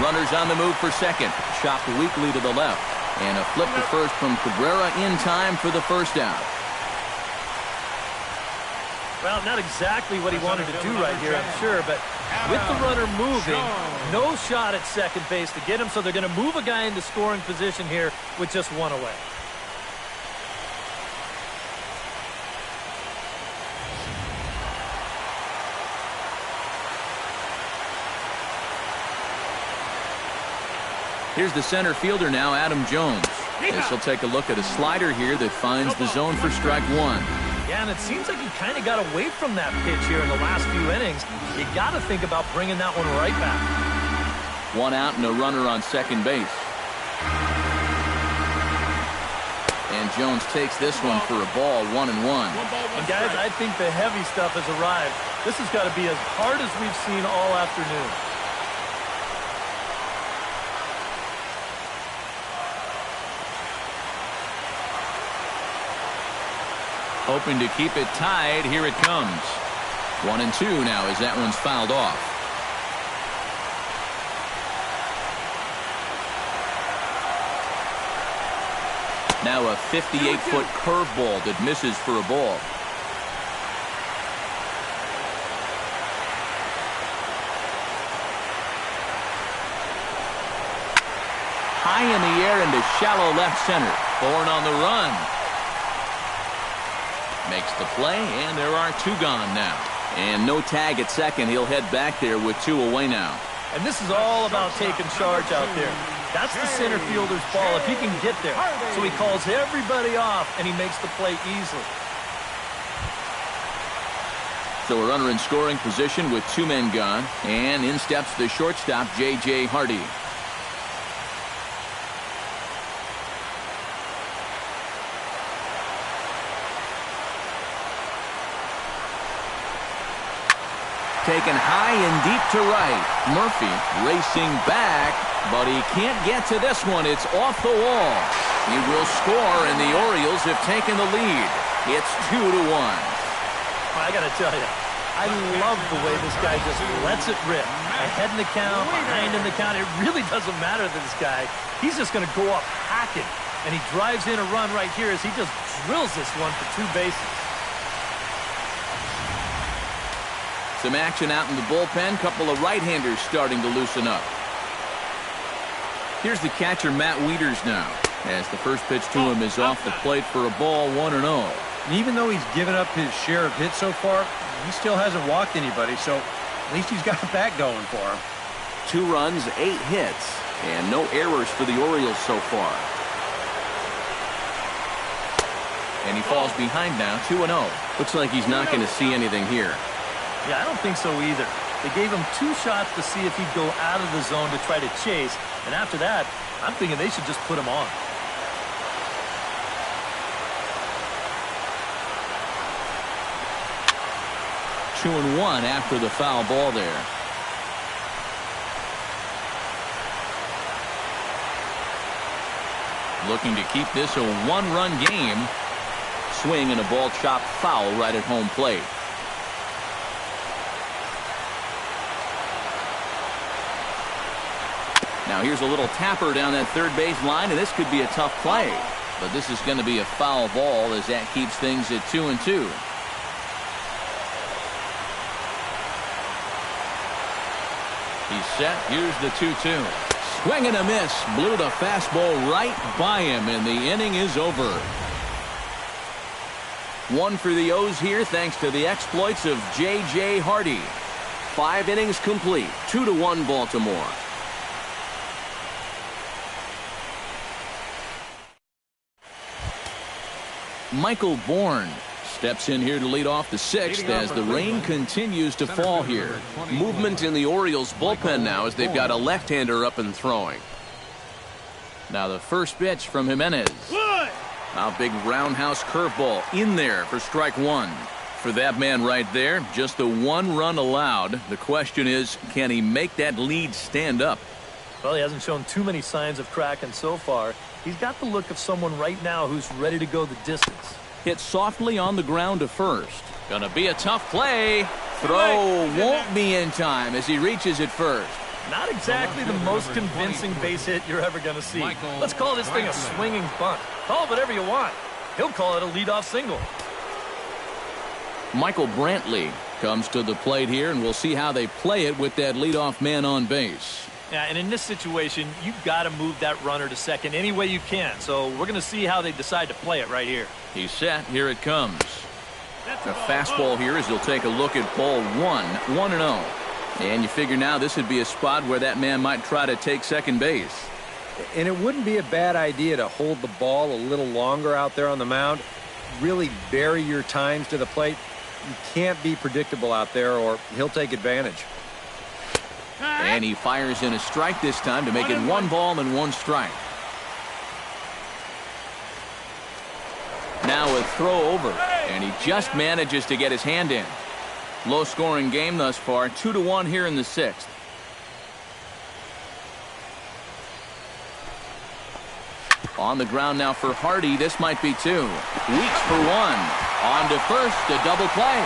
Runners on the move for second. Chopped weakly to the left. And a flip to first from Cabrera in time for the first out. Well, not exactly what he wanted to do right here, I'm sure, but with the runner moving, no shot at second base to get him, so they're going to move a guy into scoring position here with just 1 away. Here's the center fielder now, Adam Jones. This will take a look at a slider here that finds the zone for strike 1. Yeah, and it seems like he kind of got away from that pitch here in the last few innings. You got to think about bringing that one right back. 1 out and a runner on second base. And Jones takes this one for a ball, 1-1. And guys, I think the heavy stuff has arrived. This has got to be as hard as we've seen all afternoon. Hoping to keep it tied. Here it comes. 1-2 now as that one's fouled off. Now a 58-foot curveball that misses for a ball. High in the air into shallow left center. Bourne on the run. Makes the play, and there are 2 gone now. And no tag at second. He'll head back there with 2 away now. And this is all about taking charge out there. That's the center fielder's ball if he can get there. So he calls everybody off, and he makes the play easily. So a runner in scoring position with 2 men gone. And in steps the shortstop, J.J. Hardy. Taken high and deep to right. Murphy racing back, but he can't get to this one. It's off the wall. He will score, and the Orioles have taken the lead. It's 2-1. I got to tell you, I love the way this guy just lets it rip. Ahead in the count, behind in the count. It really doesn't matter to this guy. He's just going to go up hacking, and he drives in a run right here as he just drills this one for 2 bases. Some action out in the bullpen. Couple of right-handers starting to loosen up. Here's the catcher, Matt Wieters, now, as the first pitch to him is off the plate for a ball, 1-0. And even though he's given up his share of hits so far, he still hasn't walked anybody, so at least he's got that going for him. 2 runs, 8 hits, and no errors for the Orioles so far. And he falls behind now, 2-0. Looks like he's not going to see anything here. Yeah, I don't think so either. They gave him 2 shots to see if he'd go out of the zone to try to chase, and after that, I'm thinking they should just put him on. Two and 1 after the foul ball there. Looking to keep this a 1-run game. Swing and a ball chopped foul right at home plate. Now here's a little tapper down that third base line, and this could be a tough play. But this is going to be a foul ball as that keeps things at 2-2. He's set. Here's the 2-2. Swing and a miss. Blew the fastball right by him, and the inning is over. 1 for the O's here thanks to the exploits of J.J. Hardy. 5 innings complete. 2-1 Baltimore. Michael Bourne steps in here to lead off the 6th as the rain continues to fall here. Movement in the Orioles bullpen now as they've got a left-hander up and throwing. Now the first pitch from Jimenez. A big roundhouse curveball in there for strike 1. For that man right there, just the 1 run allowed. The question is, can he make that lead stand up? Well, he hasn't shown too many signs of cracking so far. He's got the look of someone right now who's ready to go the distance. Hit softly on the ground to first. Gonna be a tough play. Throw won't be in time as he reaches it first. Not exactly the most convincing base hit you're ever going to see. Let's call this thing a swinging bunt. Call it whatever you want. He'll call it a leadoff single. Michael Brantley comes to the plate here, and we'll see how they play it with that leadoff man on base. Yeah, and in this situation, you've got to move that runner to second any way you can. So we're going to see how they decide to play it right here. He's set. Here it comes. The fastball here as he'll take a look at ball 1, 1-0. And you figure now this would be a spot where that man might try to take second base. And it wouldn't be a bad idea to hold the ball a little longer out there on the mound. Really vary your times to the plate. You can't be predictable out there or he'll take advantage. And he fires in a strike this time to make it 1 ball and 1 strike. now a throw over, and he just manages to get his hand in. Low-scoring game thus far, 2-1 here in the 6th. On the ground now for Hardy. This might be 2. Weeks for 1. On to first, a double play.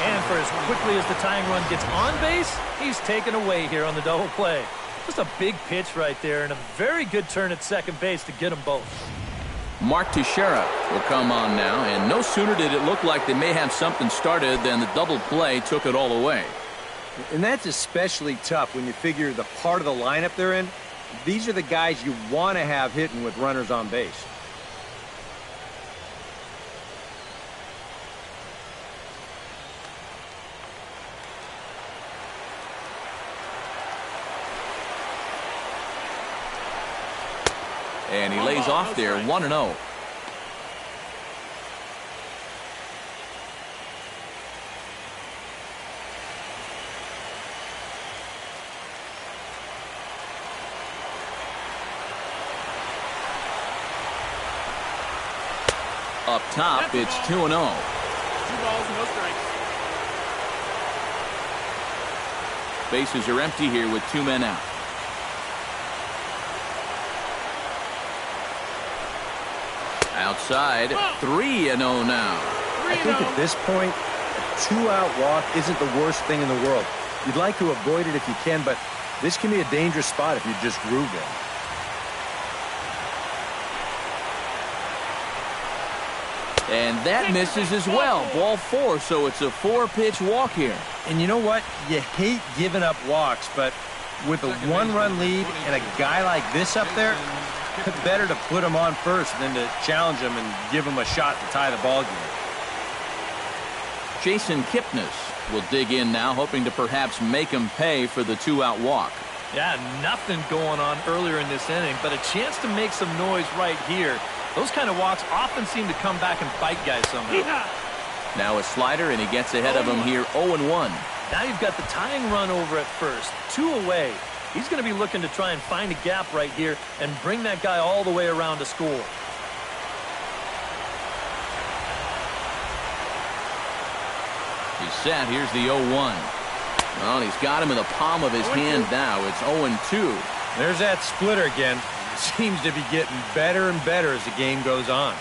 And for as quickly as the tying run gets on base, he's taken away here on the double play. Just a big pitch right there and a very good turn at second base to get them both. Mark Teixeira will come on now, and no sooner did it look like they may have something started than the double play took it all away. And that's especially tough when you figure the part of the lineup they're in. These are the guys you want to have hitting with runners on base. And he lays off there, 1-0. Up top, it's 2-0. 2 balls, no strikes. Bases are empty here with 2 men out. Outside, 3-0 now. I think at this point, a 2-out walk isn't the worst thing in the world. You'd like to avoid it if you can, but this can be a dangerous spot if you just groove it. And that misses as well. Ball 4, so it's a 4-pitch walk here. And you know what? You hate giving up walks, but with a 1-run lead and a guy like this up there, better to put him on first than to challenge him and give him a shot to tie the ball game. Jason Kipnis will dig in now, hoping to perhaps make him pay for the 2-out walk. Yeah, nothing going on earlier in this inning, but a chance to make some noise right here. Those kind of walks often seem to come back and bite guys somehow. Now a slider, and he gets ahead of him here, 0-1. Now you've got the tying run over at first, 2 away. He's going to be looking to try and find a gap right here and bring that guy all the way around to score. He's set. Here's the 0-1. Well, he's got him in the palm of his hand now. It's 0-2. There's that splitter again. Seems to be getting better and better as the game goes on.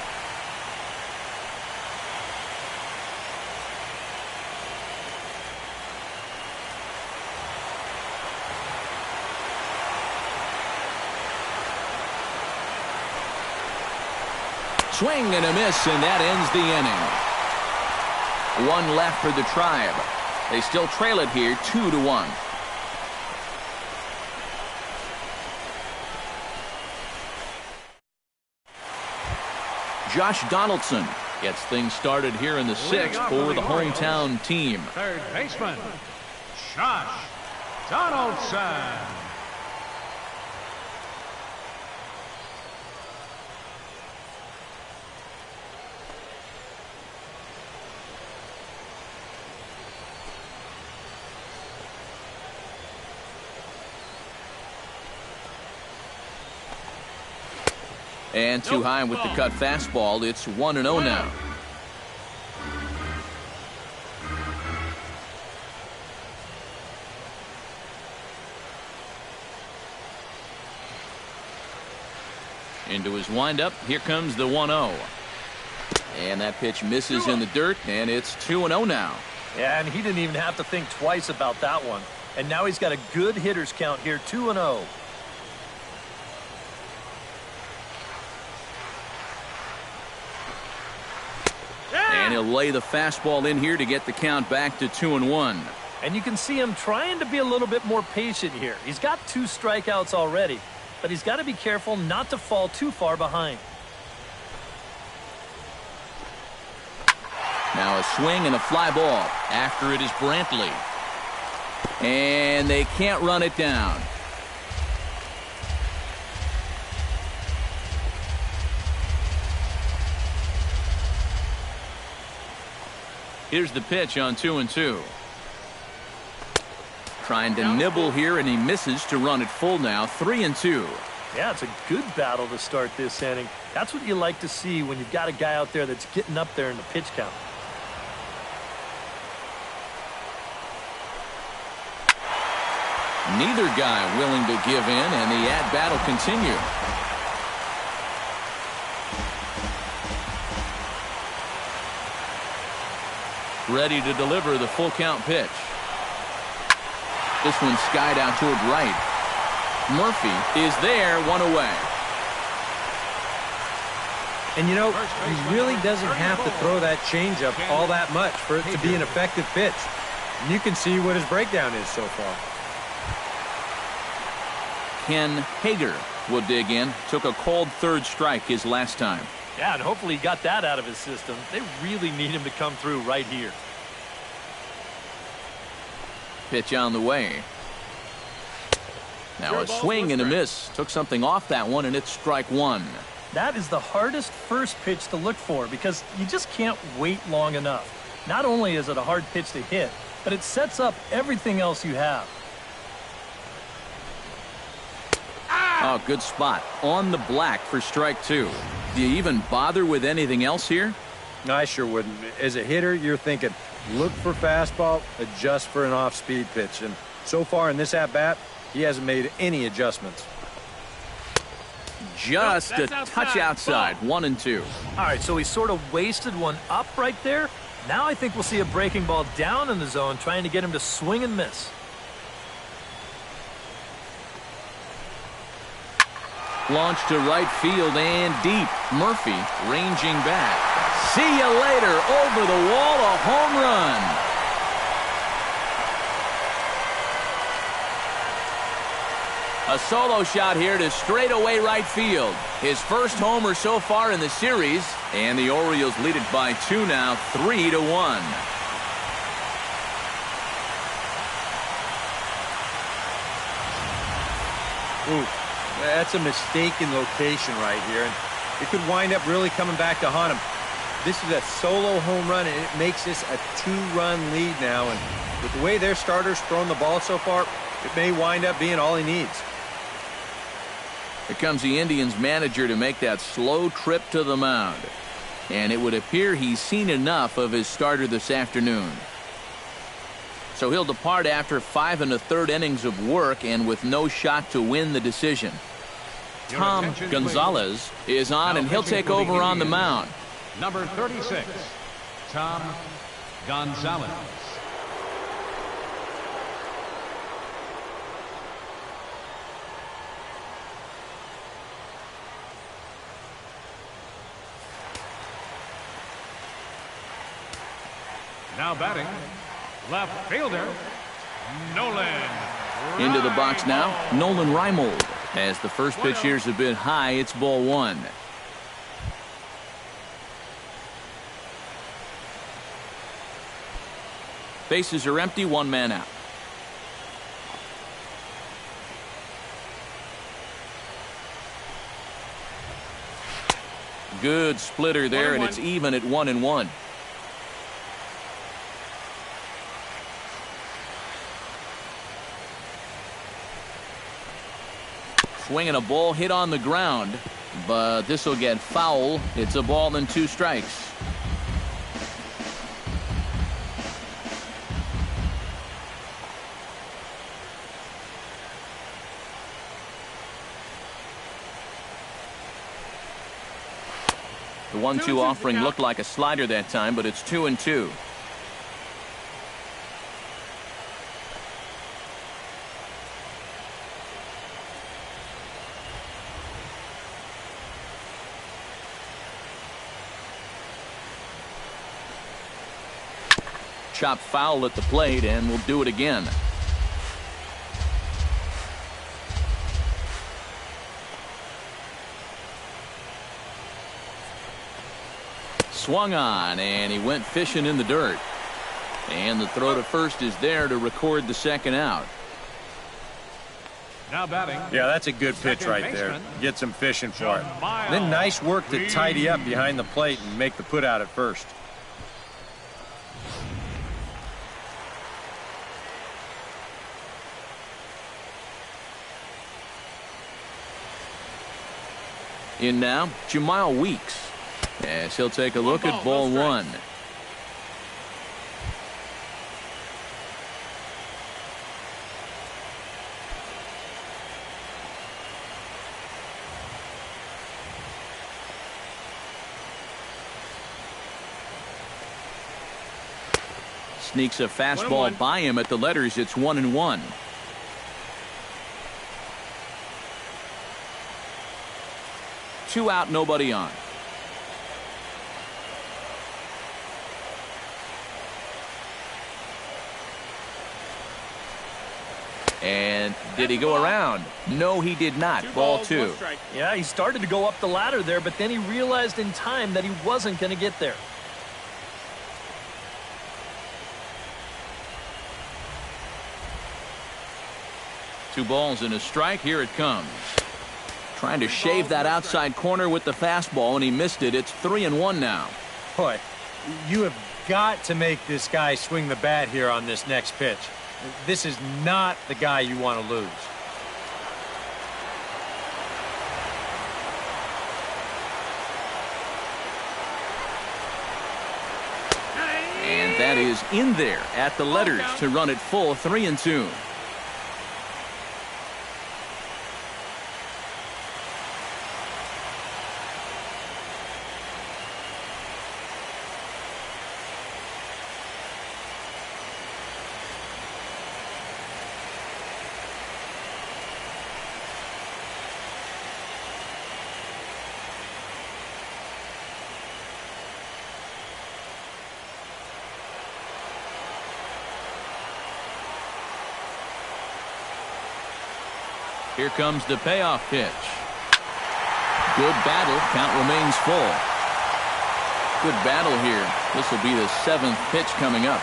Swing and a miss, and that ends the inning. 1 left for the Tribe. They still trail it here, 2-1. Josh Donaldson gets things started here in the 6th for the hometown team. Third baseman, Josh Donaldson. And too high with the cut fastball. It's 1-0 now. Into his windup. Here comes the 1-0. And that pitch misses in the dirt, and it's 2-0 now. Yeah, and he didn't even have to think twice about that one. And now he's got a good hitters count here, 2-0. And he'll lay the fastball in here to get the count back to 2-1. And you can see him trying to be a little bit more patient here. He's got 2 strikeouts already, but he's got to be careful not to fall too far behind. Now a swing and a fly ball. After it is Brantley. And they can't run it down. Here's the pitch on 2-2. Trying to nibble here, and he misses to run it full now. 3-2. Yeah, it's a good battle to start this inning. That's what you like to see when you've got a guy out there that's getting up there in the pitch count. Neither guy willing to give in, and the at-bat will continue. Ready to deliver the full count pitch. This one's skied out toward right. Murphy is there, one away. And you know, he really doesn't have to throw that changeup all that much for it to be an effective pitch. And you can see what his breakdown is so far. Ken Hager will dig in. Took a cold third strike his last time. Yeah, and hopefully he got that out of his system. They really need him to come through right here. Pitch on the way. Now a swing and a miss. Took something off that one, and it's strike one. That is the hardest first pitch to look for because you just can't wait long enough. Not only is it a hard pitch to hit, but it sets up everything else you have. Oh, good spot. On the black for strike two. Do you even bother with anything else here? I sure wouldn't. As a hitter, you're thinking, look for fastball, adjust for an off-speed pitch. And so far in this at-bat, he hasn't made any adjustments. Just a touch outside. 1-2. All right, so he sort of wasted one up right there. Now I think we'll see a breaking ball down in the zone, trying to get him to swing and miss. Launch to right field and deep. Murphy ranging back. See you later. Over the wall, a home run. A solo shot here to straightaway right field. His first homer so far in the series, and the Orioles lead it by 2 now, 3-1. Ooh, that's a mistaken location right here, and it could wind up really coming back to haunt him. This is a solo home run, and it makes this a 2-run lead now, and with the way their starter's thrown the ball so far, it may wind up being all he needs. Here comes the Indians manager to make that slow trip to the mound. And it would appear he's seen enough of his starter this afternoon. So he'll depart after 5 1/3 innings of work and with no shot to win the decision. Tom Gonzalez is on, and he'll take over on the mound. Number 36, Tom Gonzalez. Now batting, left fielder, Nolan. Into the box now, Nolan Reimold. As the first pitch here's a bit high, it's ball one. Bases are empty, one man out. Good splitter there, and it's even at 1-1. Swinging a ball hit on the ground, but this will get foul. It's a ball and 2 strikes. The 1-2 offering looked like a slider that time, but it's 2-2. Chop foul at the plate, and we'll do it again. Swung on, and he went fishing in the dirt. And the throw to first is there to record the second out. Now batting. Yeah, that's a good pitch right there. Gets him fishing for it. Then nice work to tidy up behind the plate and make the put out at first. In now, Jamal Weeks. As he'll take a look at ball one. Sneaks a fastball by him at the letters. It's 1-1. Two out, nobody on. And did he go around? No, he did not. Ball two. Yeah, he started to go up the ladder there, but then he realized in time that he wasn't going to get there. Two balls and a strike. Here it comes. Trying to shave that outside corner with the fastball, and he missed it. It's 3-1 now. Boy, you have got to make this guy swing the bat here on this next pitch. This is not the guy you want to lose. And that is in there at the letters to run it full. 3-2. Here comes the payoff pitch. Good battle. Count remains full. Good battle here. This will be the 7th pitch coming up.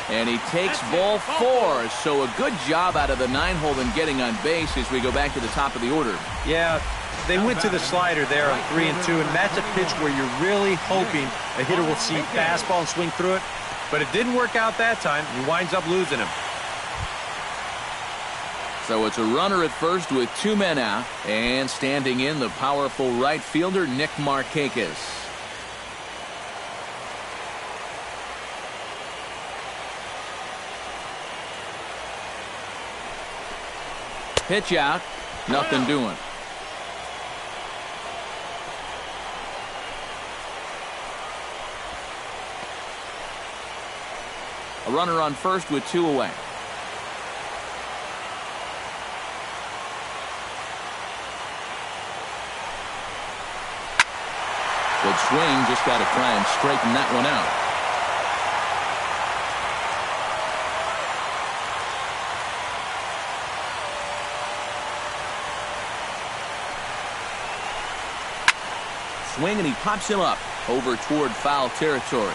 And he takes ball 4. So a good job out of the 9-hole in getting on base as we go back to the top of the order. Yeah, they went to the slider there on 3-2, and that's a pitch where you're really hoping a hitter will see fastball and swing through it. But it didn't work out that time. He winds up losing him. So it's a runner at first with 2 men out. And standing in, the powerful right fielder, Nick Markakis. Pitch out. Nothing doing. A runner on first with 2 away. Good swing. Just got to try and straighten that one out. Swing, and he pops him up over toward foul territory.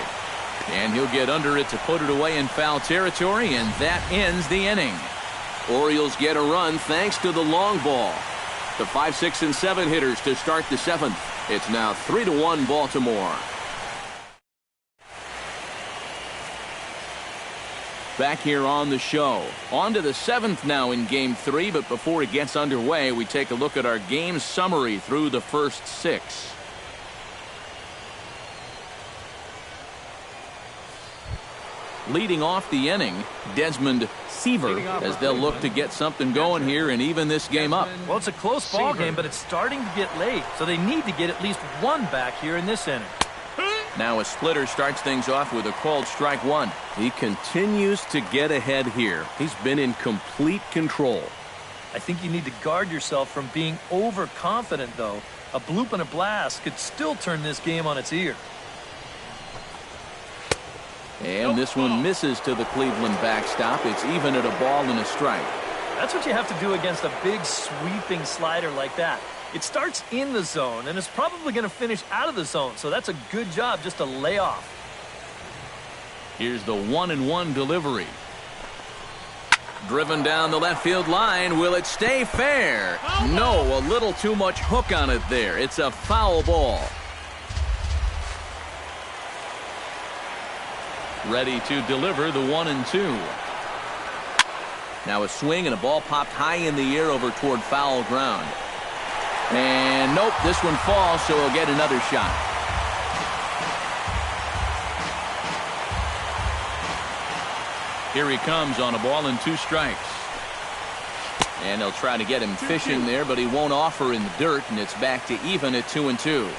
And he'll get under it to put it away in foul territory, and that ends the inning. Orioles get a run thanks to the long ball. The 5, 6, and 7 hitters to start the 7th. It's now 3-1 Baltimore. Back here on the show. On to the 7th now in Game 3, but before it gets underway, we take a look at our game summary through the first 6. Leading off the inning, Desmond Seaver, as they'll look to get something going here and even this game up. Well, it's a close ball game, but it's starting to get late, so they need to get at least 1 back here in this inning. Now a splitter starts things off with a called strike 1. He continues to get ahead here. He's been in complete control. I think you need to guard yourself from being overconfident, though. A bloop and a blast could still turn this game on its ear. And this one misses to the Cleveland backstop. It's even at a ball and a strike. That's what you have to do against a big sweeping slider like that. It starts in the zone, and it's probably going to finish out of the zone, so that's a good job just to lay off. Here's the 1-1 delivery. Driven down the left field line. Will it stay fair? No, a little too much hook on it there. It's a foul ball. Ready to deliver the 1-2. Now a swing and a ball popped high in the air over toward foul ground. And nope, this one falls, so he'll get another shot. Here he comes on a ball and 2 strikes. And they'll try to get him fishing there, but he won't offer in the dirt, and it's back to even at 2-2.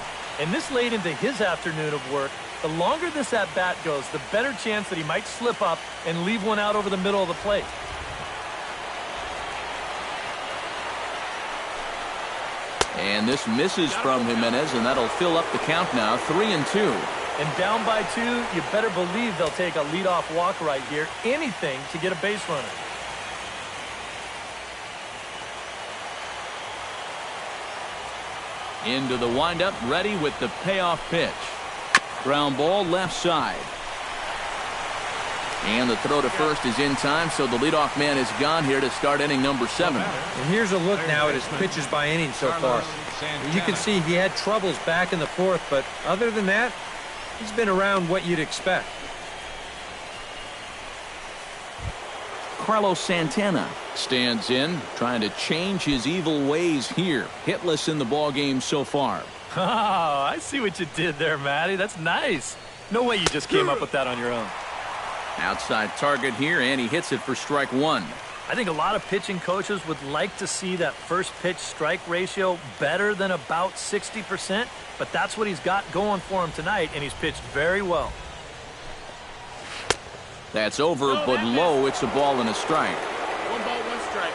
And this late into his afternoon of work, the longer this at-bat goes, the better chance that he might slip up and leave one out over the middle of the plate. And this misses from Jimenez, and that'll fill up the count now, 3-2. And down by 2, you better believe they'll take a leadoff walk right here. Anything to get a base runner. Into the windup, ready with the payoff pitch. Ground ball left side. And the throw to first is in time, so the leadoff man is gone here to start inning number 7. And here's a look now at his pitches by inning so far. You can see he had troubles back in the 4th, but other than that, he's been around what you'd expect. Carlos Santana stands in, trying to change his evil ways here. Hitless in the ball game so far. Oh, I see what you did there, Matty. That's nice. No way you just came up with that on your own. Outside target here, and he hits it for strike 1. I think a lot of pitching coaches would like to see that first pitch strike ratio better than about 60%, but that's what he's got going for him tonight, and he's pitched very well. That's over, but low. It's a ball and a strike. 1 ball, 1 strike.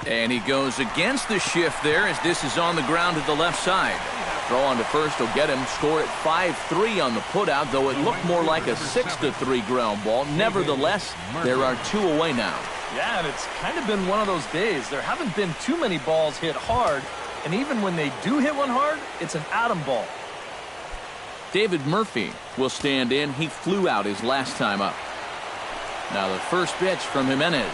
And he goes against the shift there as this is on the ground to the left side. Throw on to first will get him. Score at 5-3 on the putout, though it looked more like a 6-3 ground ball. Nevertheless, there are 2 away now. Yeah, and it's kind of been one of those days. There haven't been too many balls hit hard, and even when they do hit one hard, it's an atom ball. David Murphy will stand in. He flew out his last time up. Now the first pitch from Jimenez.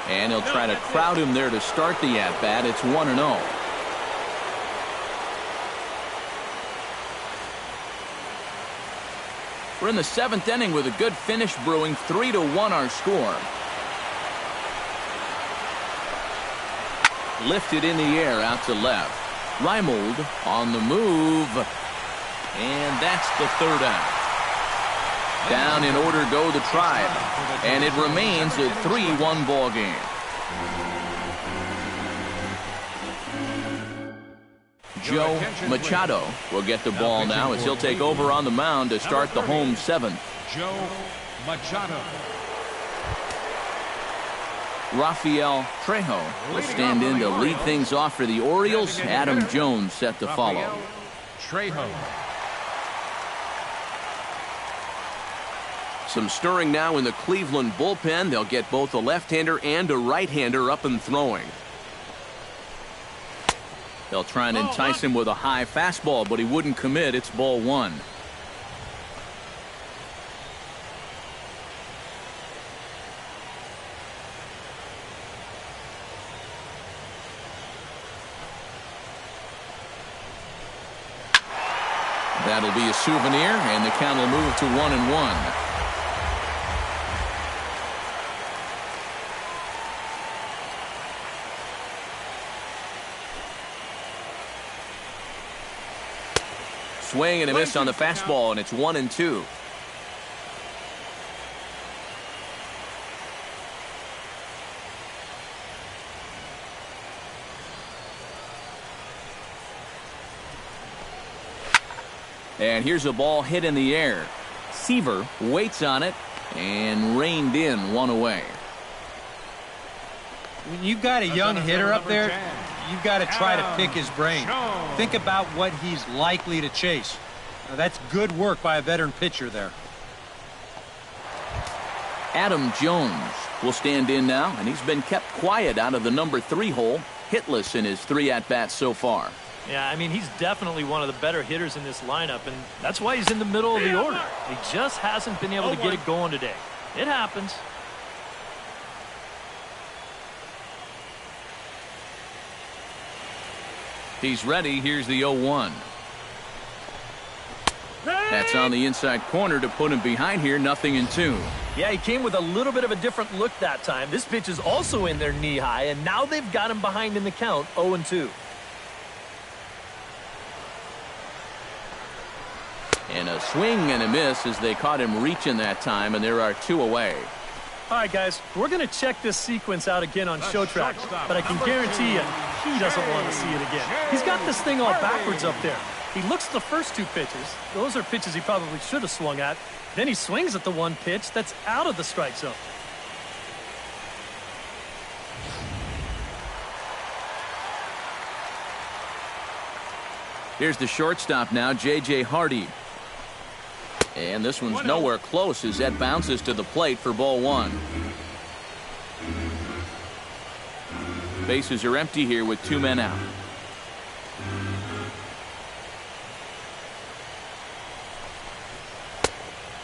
And he'll try to crowd him there to start the at-bat. It's 1-0. We're in the 7th inning with a good finish brewing. 3-1 our score. Lifted in the air out to left. Reimold on the move. And that's the 3rd out. Down in order go the Tribe. And it remains a 3-1 ball game. Joe Machado will get the ball now as he'll take over on the mound to start the home 7th. Joe Machado. Rafael Trejo will stand in to lead things off for the Orioles. Adam Jones set to follow. Trejo. Some stirring now in the Cleveland bullpen. They'll get both a left-hander and a right-hander up and throwing. They'll try and entice him with a high fastball, but he wouldn't commit. It's ball 1. That'll be a souvenir, and the count will move to 1-1. Swing and a miss on the fastball, and it's 1-2. And here's a ball hit in the air. Seaver waits on it and reined in, 1 away. When you've got a young hitter up there, you've got to try to pick his brain. Think about what he's likely to chase. Now, that's good work by a veteran pitcher there. Adam Jones will stand in now, and he's been kept quiet out of the number 3 hole, hitless in his 3 at-bats so far. Yeah, I mean, he's definitely one of the better hitters in this lineup, and that's why he's in the middle of the order. He just hasn't been able to get it going today. It happens. He's ready. Here's the 0-1. That's on the inside corner to put him behind here. 0-2. Yeah, he came with a little bit of a different look that time. This pitch is also in there knee high, and now they've got him behind in the count, 0-2. And a swing and a miss as they caught him reaching that time, and there are 2 away. All right, guys, we're going to check this sequence out again on Showtrack, but I can guarantee you he doesn't want to see it again. He's got this thing all backwards up there. He looks at the first 2 pitches. Those are pitches he probably should have swung at. Then he swings at the 1 pitch that's out of the strike zone. Here's the shortstop now, J.J. Hardy. And this one's nowhere close as that bounces to the plate for ball 1. Bases are empty here with 2 men out.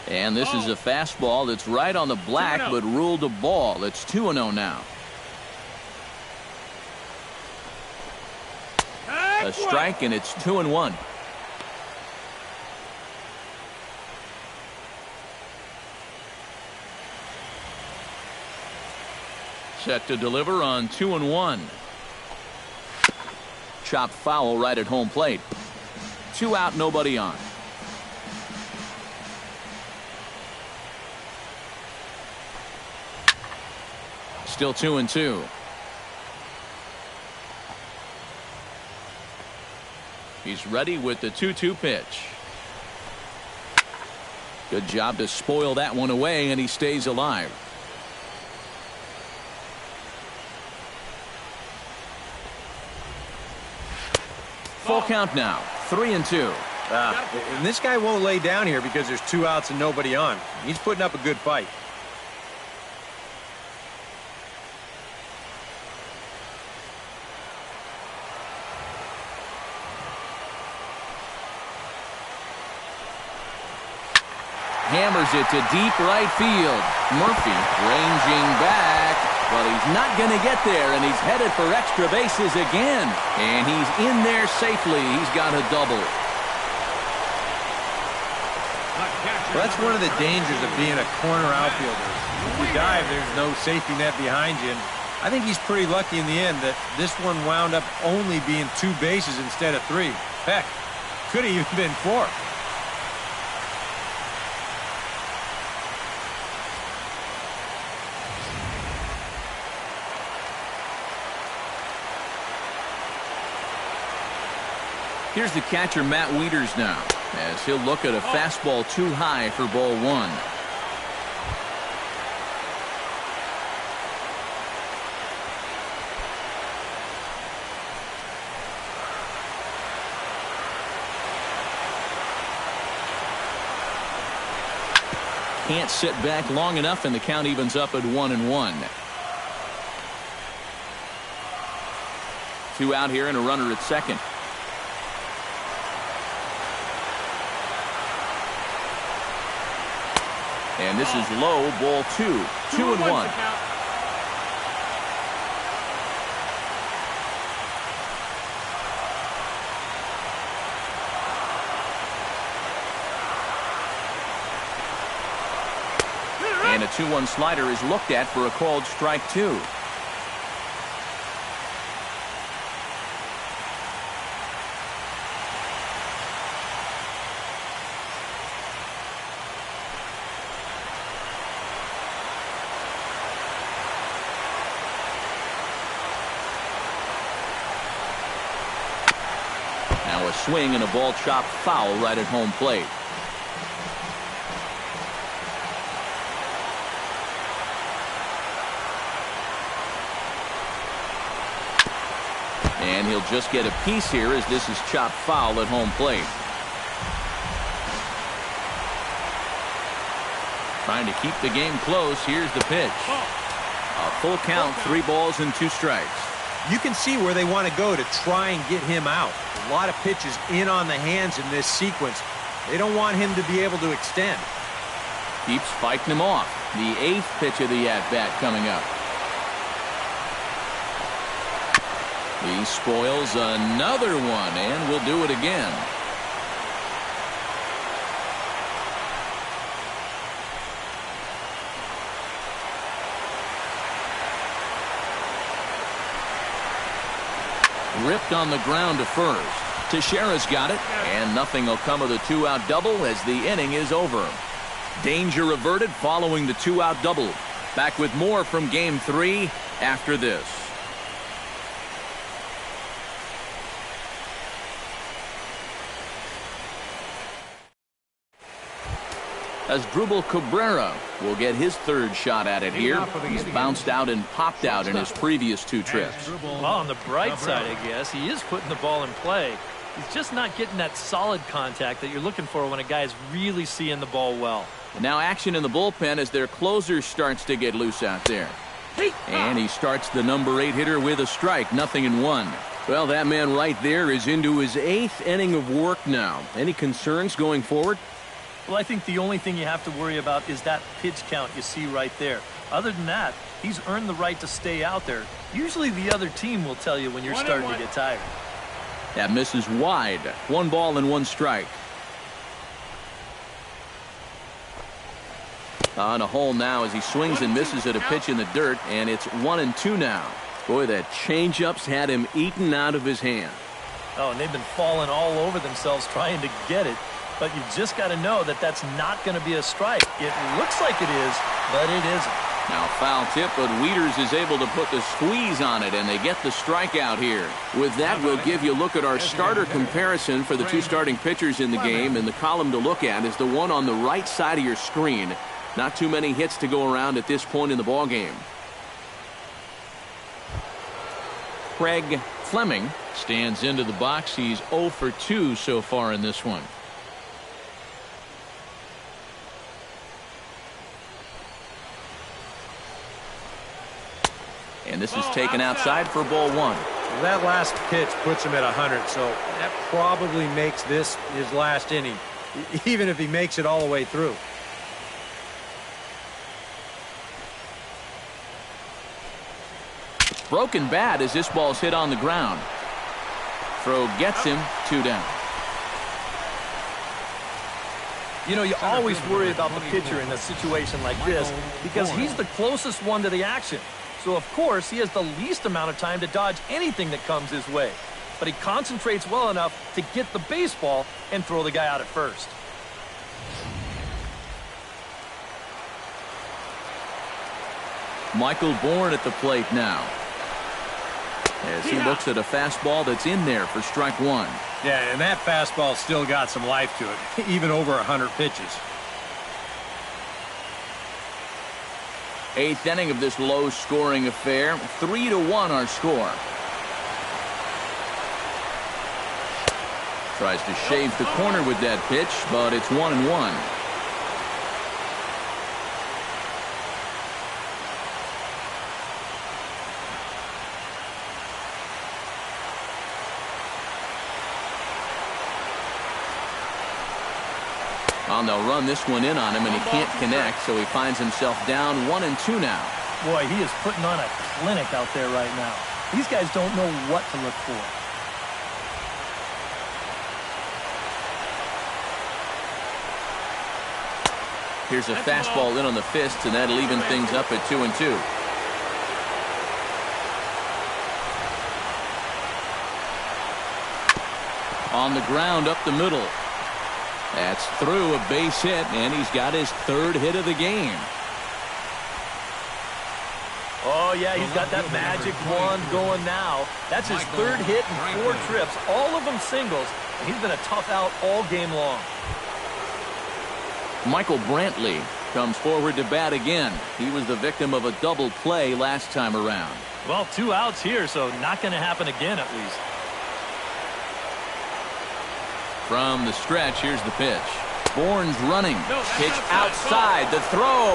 And this is a fastball that's right on the black but ruled a ball. It's 2-0 now. A strike, and it's 2-1. Set to deliver on 2-1. Chop foul right at home plate. 2 out, nobody on. Still 2-2. He's ready with the 2-2 pitch. Good job to spoil that one away, and he stays alive. Full count now, 3-2. And this guy won't lay down here because there's 2 outs and nobody on. He's putting up a good fight. Hammers it to deep right field. Murphy ranging back, but he's not going to get there, and he's headed for extra bases again. And he's in there safely. He's got a double. Well, that's one of the dangers of being a corner outfielder. If you dive, there's no safety net behind you. And I think he's pretty lucky in the end that this one wound up only being 2 bases instead of 3. Heck, could have even been 4. Here's the catcher, Matt Wieters, now, as he'll look at a fastball too high for ball 1. Can't sit back long enough, and the count evens up at 1-1. 2 out here and a runner at second. And this is low, ball 2. 2-1. And a 2-1 slider is looked at for a called strike 2. Now a swing and a ball chopped foul right at home plate. And he'll just get a piece here as this is chopped foul at home plate. Trying to keep the game close. Here's the pitch. A full count, 3 balls and 2 strikes. You can see where they want to go to try and get him out. A lot of pitches in on the hands in this sequence. They don't want him to be able to extend. Keeps fighting him off. The 8th pitch of the at-bat coming up. He spoils another one, and will do it again. Ripped on the ground to first. Teixeira's got it, and nothing will come of the two-out double as the inning is over. Danger averted following the two-out double. Back with more from Game 3 after this. Asdrubal Cabrera will get his third shot at it here. He's bounced out and popped out in his previous two trips. Well, on the bright side, I guess, he is putting the ball in play. He's just not getting that solid contact that you're looking for when a guy's really seeing the ball well. And now action in the bullpen as their closer starts to get loose out there. And he starts the number 8 hitter with a strike, 0-1. Well, that man right there is into his 8th inning of work now. Any concerns going forward? Well, I think the only thing you have to worry about is that pitch count you see right there. Other than that, he's earned the right to stay out there. Usually the other team will tell you when you're starting to get tired. That misses wide. 1 ball and 1 strike. On a hole now as he swings and misses at a pitch in the dirt, and it's 1-2 now. Boy, that changeup's had him eaten out of his hand. Oh, and they've been falling all over themselves trying to get it. But you've just got to know that that's not going to be a strike. It looks like it is, but it isn't. Now foul tip, but Wieters is able to put the squeeze on it, and they get the strikeout here. With that, we'll give you a look at our starter comparison for the 2 starting pitchers in the game, and the column to look at is the one on the right side of your screen. Not too many hits to go around at this point in the ballgame. Craig Fleming stands into the box. He's 0 for 2 so far in this one. And this is taken outside for ball 1. That last pitch puts him at 100, so that probably makes this his last inning, even if he makes it all the way through. Broken bat as this ball's hit on the ground. Throw gets him, 2 down. You know, you always worry about the pitcher in a situation like this because he's the closest one to the action. So, of course, he has the least amount of time to dodge anything that comes his way. But he concentrates well enough to get the baseball and throw the guy out at first. Michael Bourne at the plate now. As he looks at a fastball that's in there for strike 1. Yeah, and that fastball still got some life to it, even over 100 pitches. 8th inning of this low-scoring affair. 3-1 our score. Tries to shave the corner with that pitch, but it's 1-1. Well, they'll run this one in on him, and he can't connect, so he finds himself down 1-2 now. Boy, he is putting on a clinic out there right now. These guys don't know what to look for. Here's a fastball in on the fist, and that'll even things up at 2-2. On the ground up the middle. That's through a base hit, and he's got his 3rd hit of the game. Oh, yeah, he's got that magic wand going now. That's his 3rd hit in 4 trips, all of them singles, and he's been a tough out all game long. Michael Brantley comes forward to bat again. He was the victim of a double play last time around. Well, 2 outs here, so not going to happen again at least. From the stretch, here's the pitch. Bourne's running. Pitch outside. The throw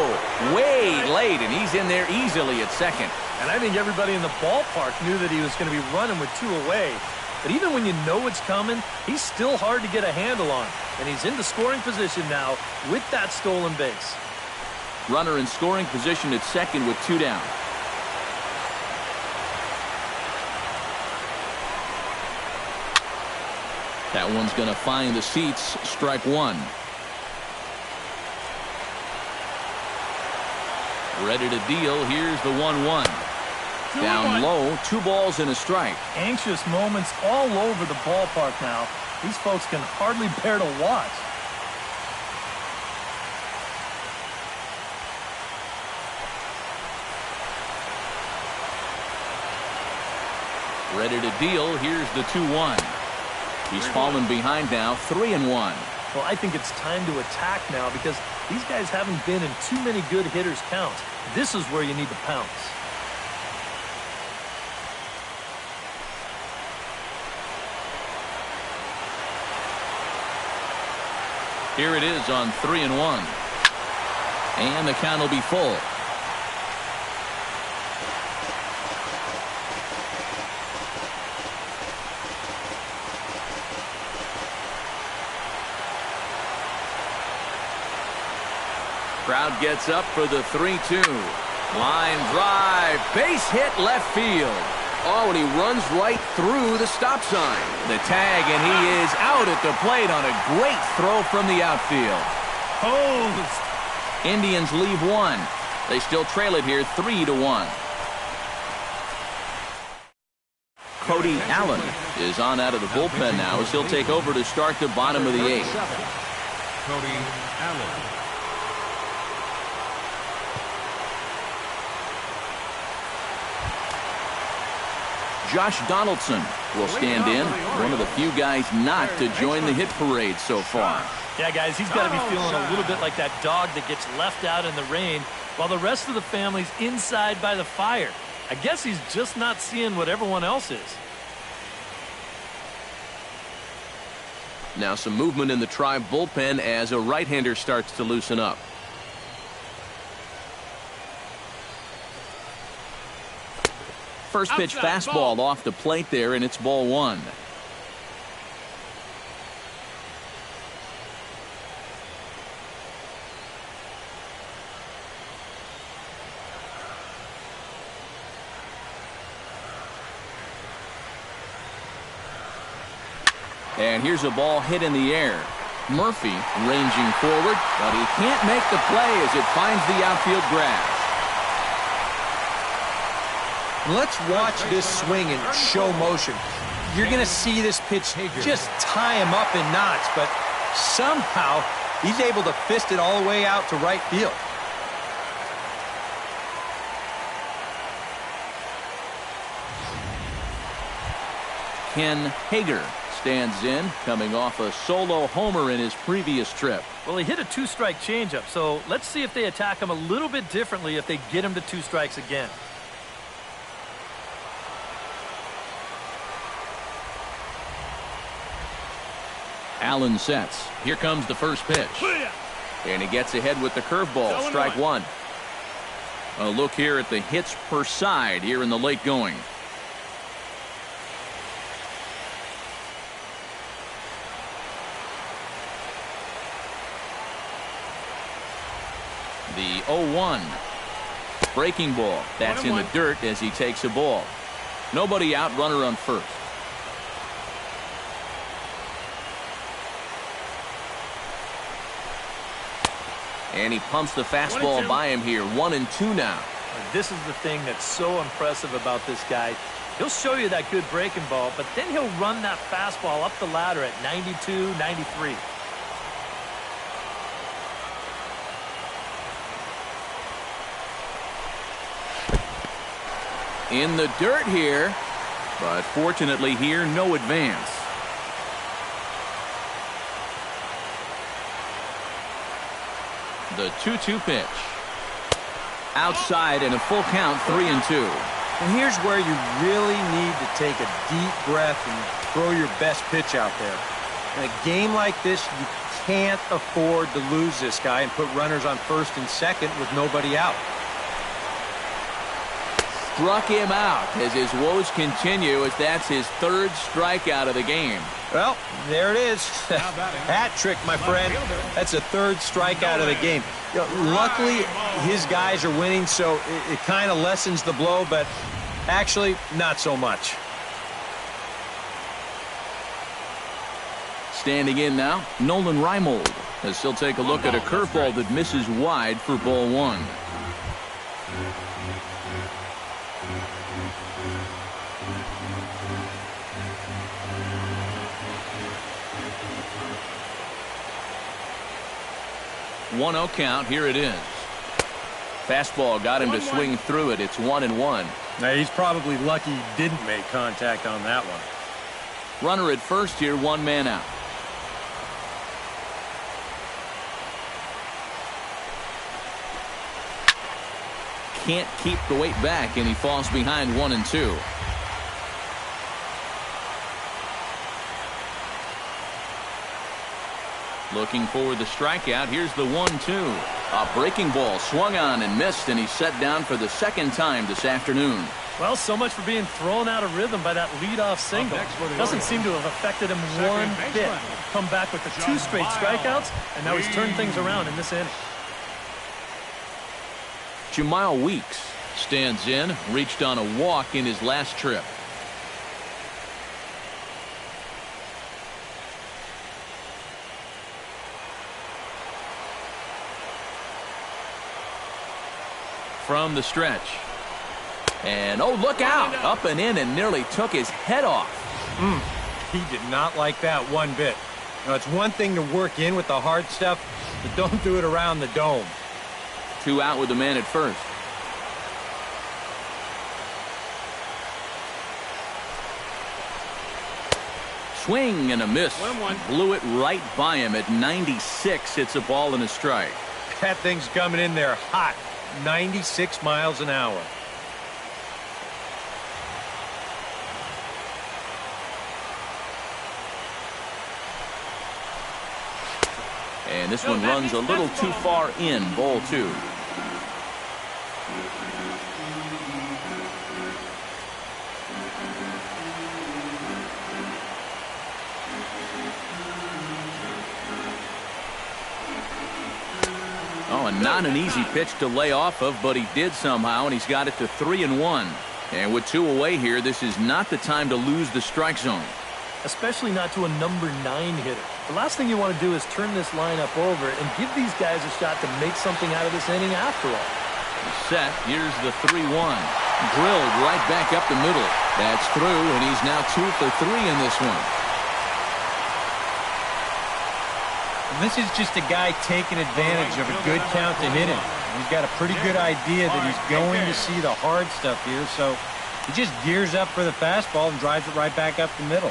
way late, and he's in there easily at second. And I think everybody in the ballpark knew that he was going to be running with 2 away. But even when you know it's coming, he's still hard to get a handle on. And he's in the scoring position now with that stolen base. Runner in scoring position at second with 2 down. That one's going to find the seats. Strike one. Ready to deal. Here's the 1-1. Down low, 2 balls and a strike. Anxious moments all over the ballpark now. These folks can hardly bear to watch. Ready to deal. Here's the 2-1. He's fallen behind now, 3-1. Well, I think it's time to attack now because these guys haven't been in too many good hitters' counts. This is where you need to pounce. Here it is on 3-1. And the count will be full. Crowd gets up for the 3-2. Line drive. Base hit left field. Oh, and he runs right through the stop sign. The tag, and he is out at the plate on a great throw from the outfield. Posed. Indians leave one. They still trail it here 3-1. Cody Allen is on out of the bullpen now as he'll take over to start the bottom of the 8th. Cody Allen. Josh Donaldson will stand in, one of the few guys not to join the hit parade so far. Yeah, guys, he's got to be feeling a little bit like that dog that gets left out in the rain while the rest of the family's inside by the fire. I guess he's just not seeing what everyone else is. Now some movement in the Tribe bullpen as a right-hander starts to loosen up. First pitch fastball off the plate there, and it's ball 1. And here's a ball hit in the air. Murphy ranging forward, but he can't make the play as it finds the outfield grass. Let's watch this swing in show motion. You're going to see this pitch just tie him up in knots, but somehow he's able to fist it all the way out to right field. Ken Hager stands in, coming off a solo homer in his previous trip. Well, he hit a 2-strike changeup, so let's see if they attack him a little bit differently if they get him to 2 strikes again. Allen sets. Here comes the first pitch. And he gets ahead with the curveball. Strike 1. A look here at the hits per side here in the late going. The 0-1. Breaking ball. That's in the dirt as he takes a ball. Nobody out, runner on first. And he pumps the fastball by him here. 1-2 now. This is the thing that's so impressive about this guy. He'll show you that good breaking ball, but then he'll run that fastball up the ladder at 92, 93. In the dirt here, but fortunately here, no advance. The 2-2 pitch. Outside and a full count, 3-2. And here's where you really need to take a deep breath and throw your best pitch out there. In a game like this, you can't afford to lose this guy and put runners on first and second with nobody out. Struck him out as his woes continue as that's his 3rd strikeout of the game. Well, there it is. Hat trick, my friend. That's a 3rd strikeout of the game. You know, luckily, his guys are winning, so it kind of lessens the blow, but actually, not so much. Standing in now, Nolan Reimold, as he'll take a look at a curveball that misses wide for ball one. One 0 count. Here it is. Fastball got him to swing through it. It's 1-1. Now, he's probably lucky he didn't make contact on that one. Runner at first here, one man out. Can't keep the weight back, and he falls behind 1-2. Looking for the strikeout. Here's the 1-2. A breaking ball swung on and missed, and he's set down for the second time this afternoon. Well, so much for being thrown out of rhythm by that leadoff single. Doesn't seem to have affected him one bit. Come back with the 2 straight strikeouts, and now he's turned things around in this inning. Jamal Weeks stands in, reached on a walk in his last trip. From the stretch. And, oh, look out. Up and in and nearly took his head off. He did not like that one bit. Now, it's one thing to work in with the hard stuff, but don't do it around the dome. 2 out with the man at first. Swing and a miss. Blew it right by him at 96. It's a ball and a strike. That thing's coming in there hot. 96 miles an hour. And this one runs a little too far in, ball 2. Oh, and not an easy pitch to lay off of, but he did somehow, and he's got it to 3-1. And with 2 away here, this is not the time to lose the strike zone. Especially not to a number 9 hitter. The last thing you want to do is turn this lineup over and give these guys a shot to make something out of this inning after all. Set. Here's the 3-1. Drilled right back up the middle. That's through, and he's now 2 for 3 in this one. This is just a guy taking advantage of a good count to hit him. He's got a pretty good idea that he's going to see the hard stuff here, so he just gears up for the fastball and drives it right back up the middle.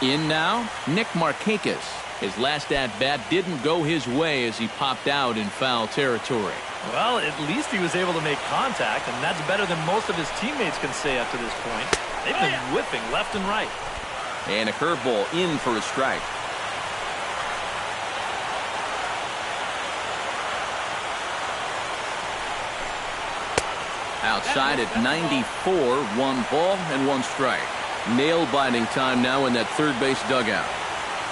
In now, Nick Markakis. His last at-bat didn't go his way as he popped out in foul territory. Well, at least he was able to make contact, and that's better than most of his teammates can say up to this point. They've been whipping left and right. And a curveball in for a strike. Outside at 94, 1 ball and 1 strike. Nail-biting time now in that third base dugout.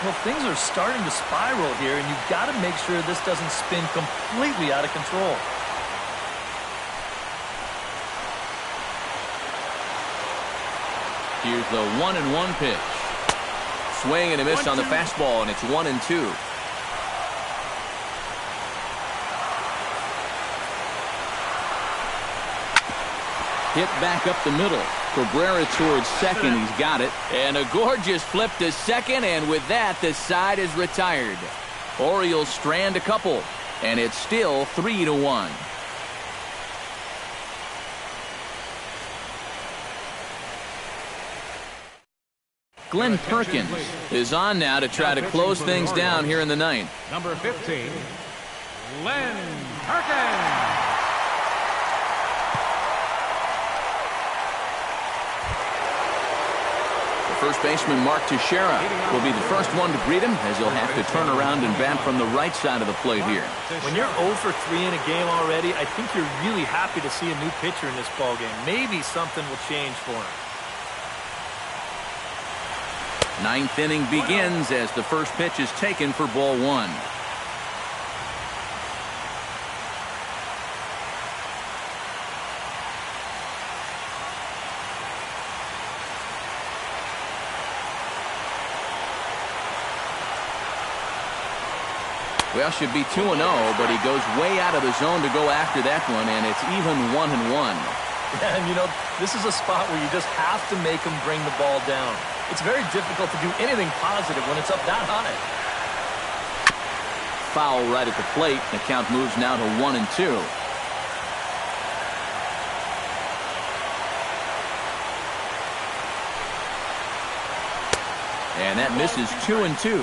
Well, things are starting to spiral here, and you've got to make sure this doesn't spin completely out of control. Here's the 1-1 pitch. Swing and a miss on the fastball, and it's 1-2. Hit back up the middle. Cabrera towards second. He's got it. And a gorgeous flip to second, and with that, the side is retired. Orioles strand a couple, and it's still 3-1. Glenn Perkins is on now to try to close things down here in the ninth. Number 15, Glenn Perkins. First baseman Mark Teixeira will be the first one to greet him, as he'll have to turn around and bat from the right side of the plate here. When you're 0 for 3 in a game already, I think you're really happy to see a new pitcher in this ballgame. Maybe something will change for him. Ninth inning begins as the first pitch is taken for ball 1. Well, should be 2-0, but he goes way out of the zone to go after that one, and it's even 1-1. Yeah, and this is a spot where you just have to make him bring the ball down. It's very difficult to do anything positive when it's up that high. Foul right at the plate. The count moves now to 1-2. And that misses 2-2.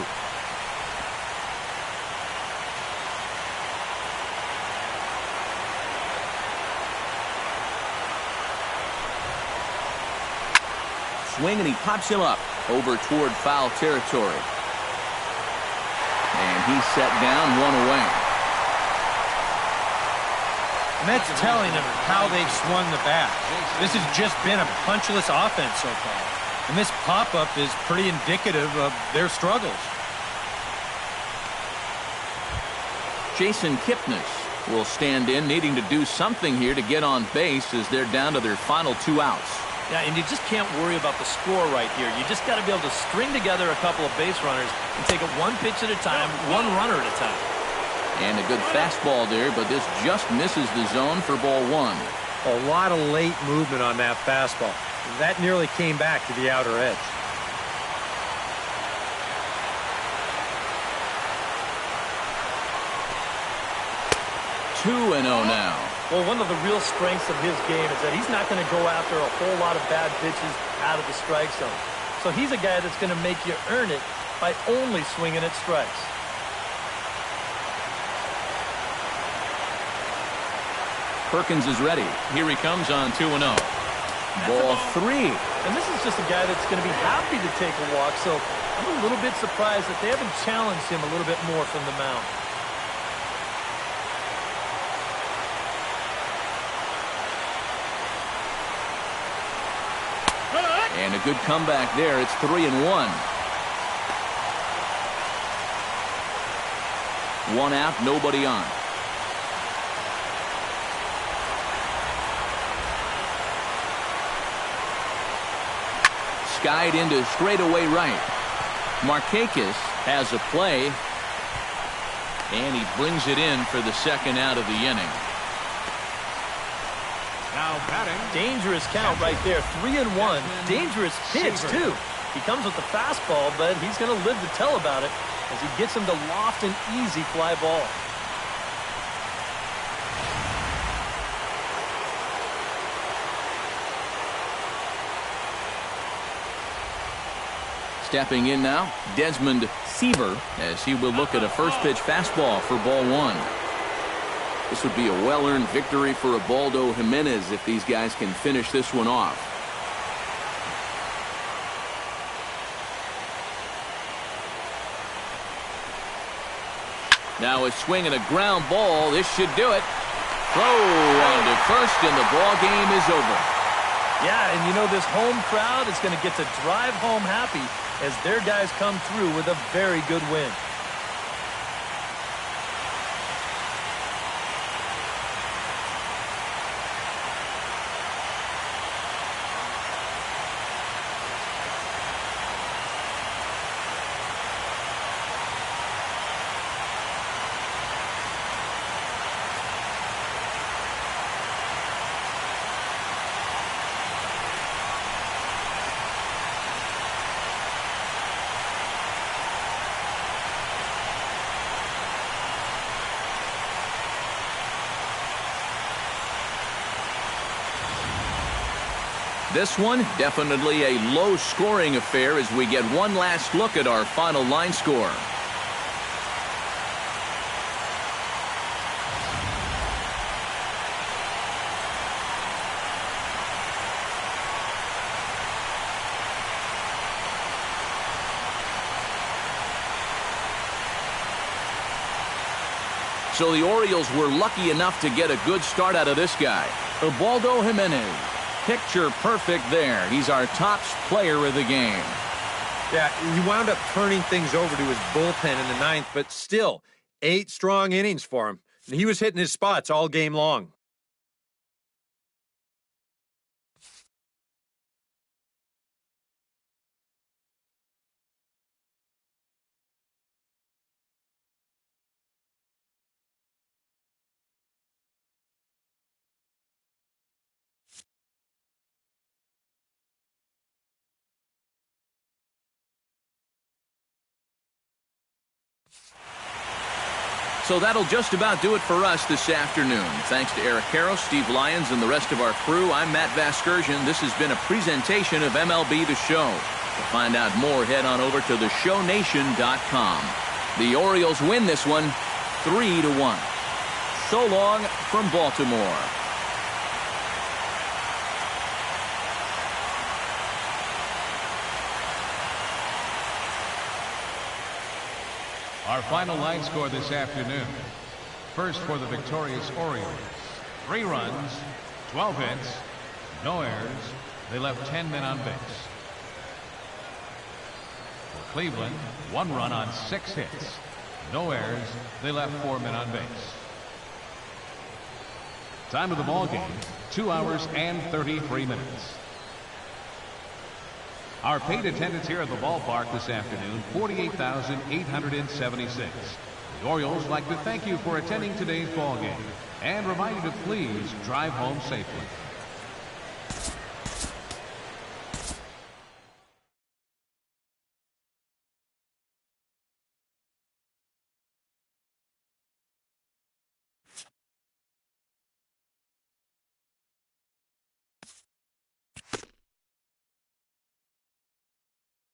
Swing, and he pops him up over toward foul territory. And he's set down, one away. And that's telling them how they've swung the bat. This has just been a punchless offense so far. And this pop-up is pretty indicative of their struggles. Jason Kipnis will stand in, needing to do something here to get on base as they're down to their final 2 outs. Yeah, and you just can't worry about the score right here. You just got to be able to string together a couple of base runners and take it one pitch at a time, one runner at a time. And a good fastball there, but this just misses the zone for ball 1. A lot of late movement on that fastball. That nearly came back to the outer edge. Two and 0 now. Well, one of the real strengths of his game is that he's not going to go after a whole lot of bad pitches out of the strike zone. So he's a guy that's going to make you earn it by only swinging at strikes. Perkins is ready. Here he comes on 2-0. Ball 3. And this is just a guy that's going to be happy to take a walk, so I'm a little bit surprised that they haven't challenged him a little bit more from the mound. And a good comeback there. It's 3-1. 1 out, nobody on. Skied into straightaway right. Markakis has a play, and he brings it in for the 2nd out of the inning. Now batting. Dangerous count right there. 3-1. Dangerous pitch, too. He comes with the fastball, but he's going to live to tell about it as he gets him to loft an easy fly ball. Stepping in now, Desmond Seaver, as he will look at a first pitch fastball for ball 1. This would be a well-earned victory for Ubaldo Jimenez if these guys can finish this one off. Now a swing and a ground ball. This should do it. Throw on to first, and the ball game is over. Yeah, and this home crowd is going to get to drive home happy as their guys come through with a very good win. This one, definitely a low-scoring affair as we get one last look at our final line score. So the Orioles were lucky enough to get a good start out of this guy, Ubaldo Jimenez. Picture perfect there. He's our top player of the game. Yeah, he wound up turning things over to his bullpen in the 9th, but still, 8 strong innings for him. And he was hitting his spots all game long. So that'll just about do it for us this afternoon. Thanks to Eric Karros, Steve Lyons, and the rest of our crew. I'm Matt Vasgersian. This has been a presentation of MLB The Show. To find out more, head on over to theshownation.com. The Orioles win this one 3-1. So long from Baltimore. Our final line score this afternoon. First for the victorious Orioles. 3 runs, 12 hits, no errors. They left 10 men on base. For Cleveland, 1 run on 6 hits. No errors. They left 4 men on base. Time of the ball game, 2 hours and 33 minutes. Our paid attendance here at the ballpark this afternoon, 48,876. The Orioles would like to thank you for attending today's ball game and remind you to please drive home safely.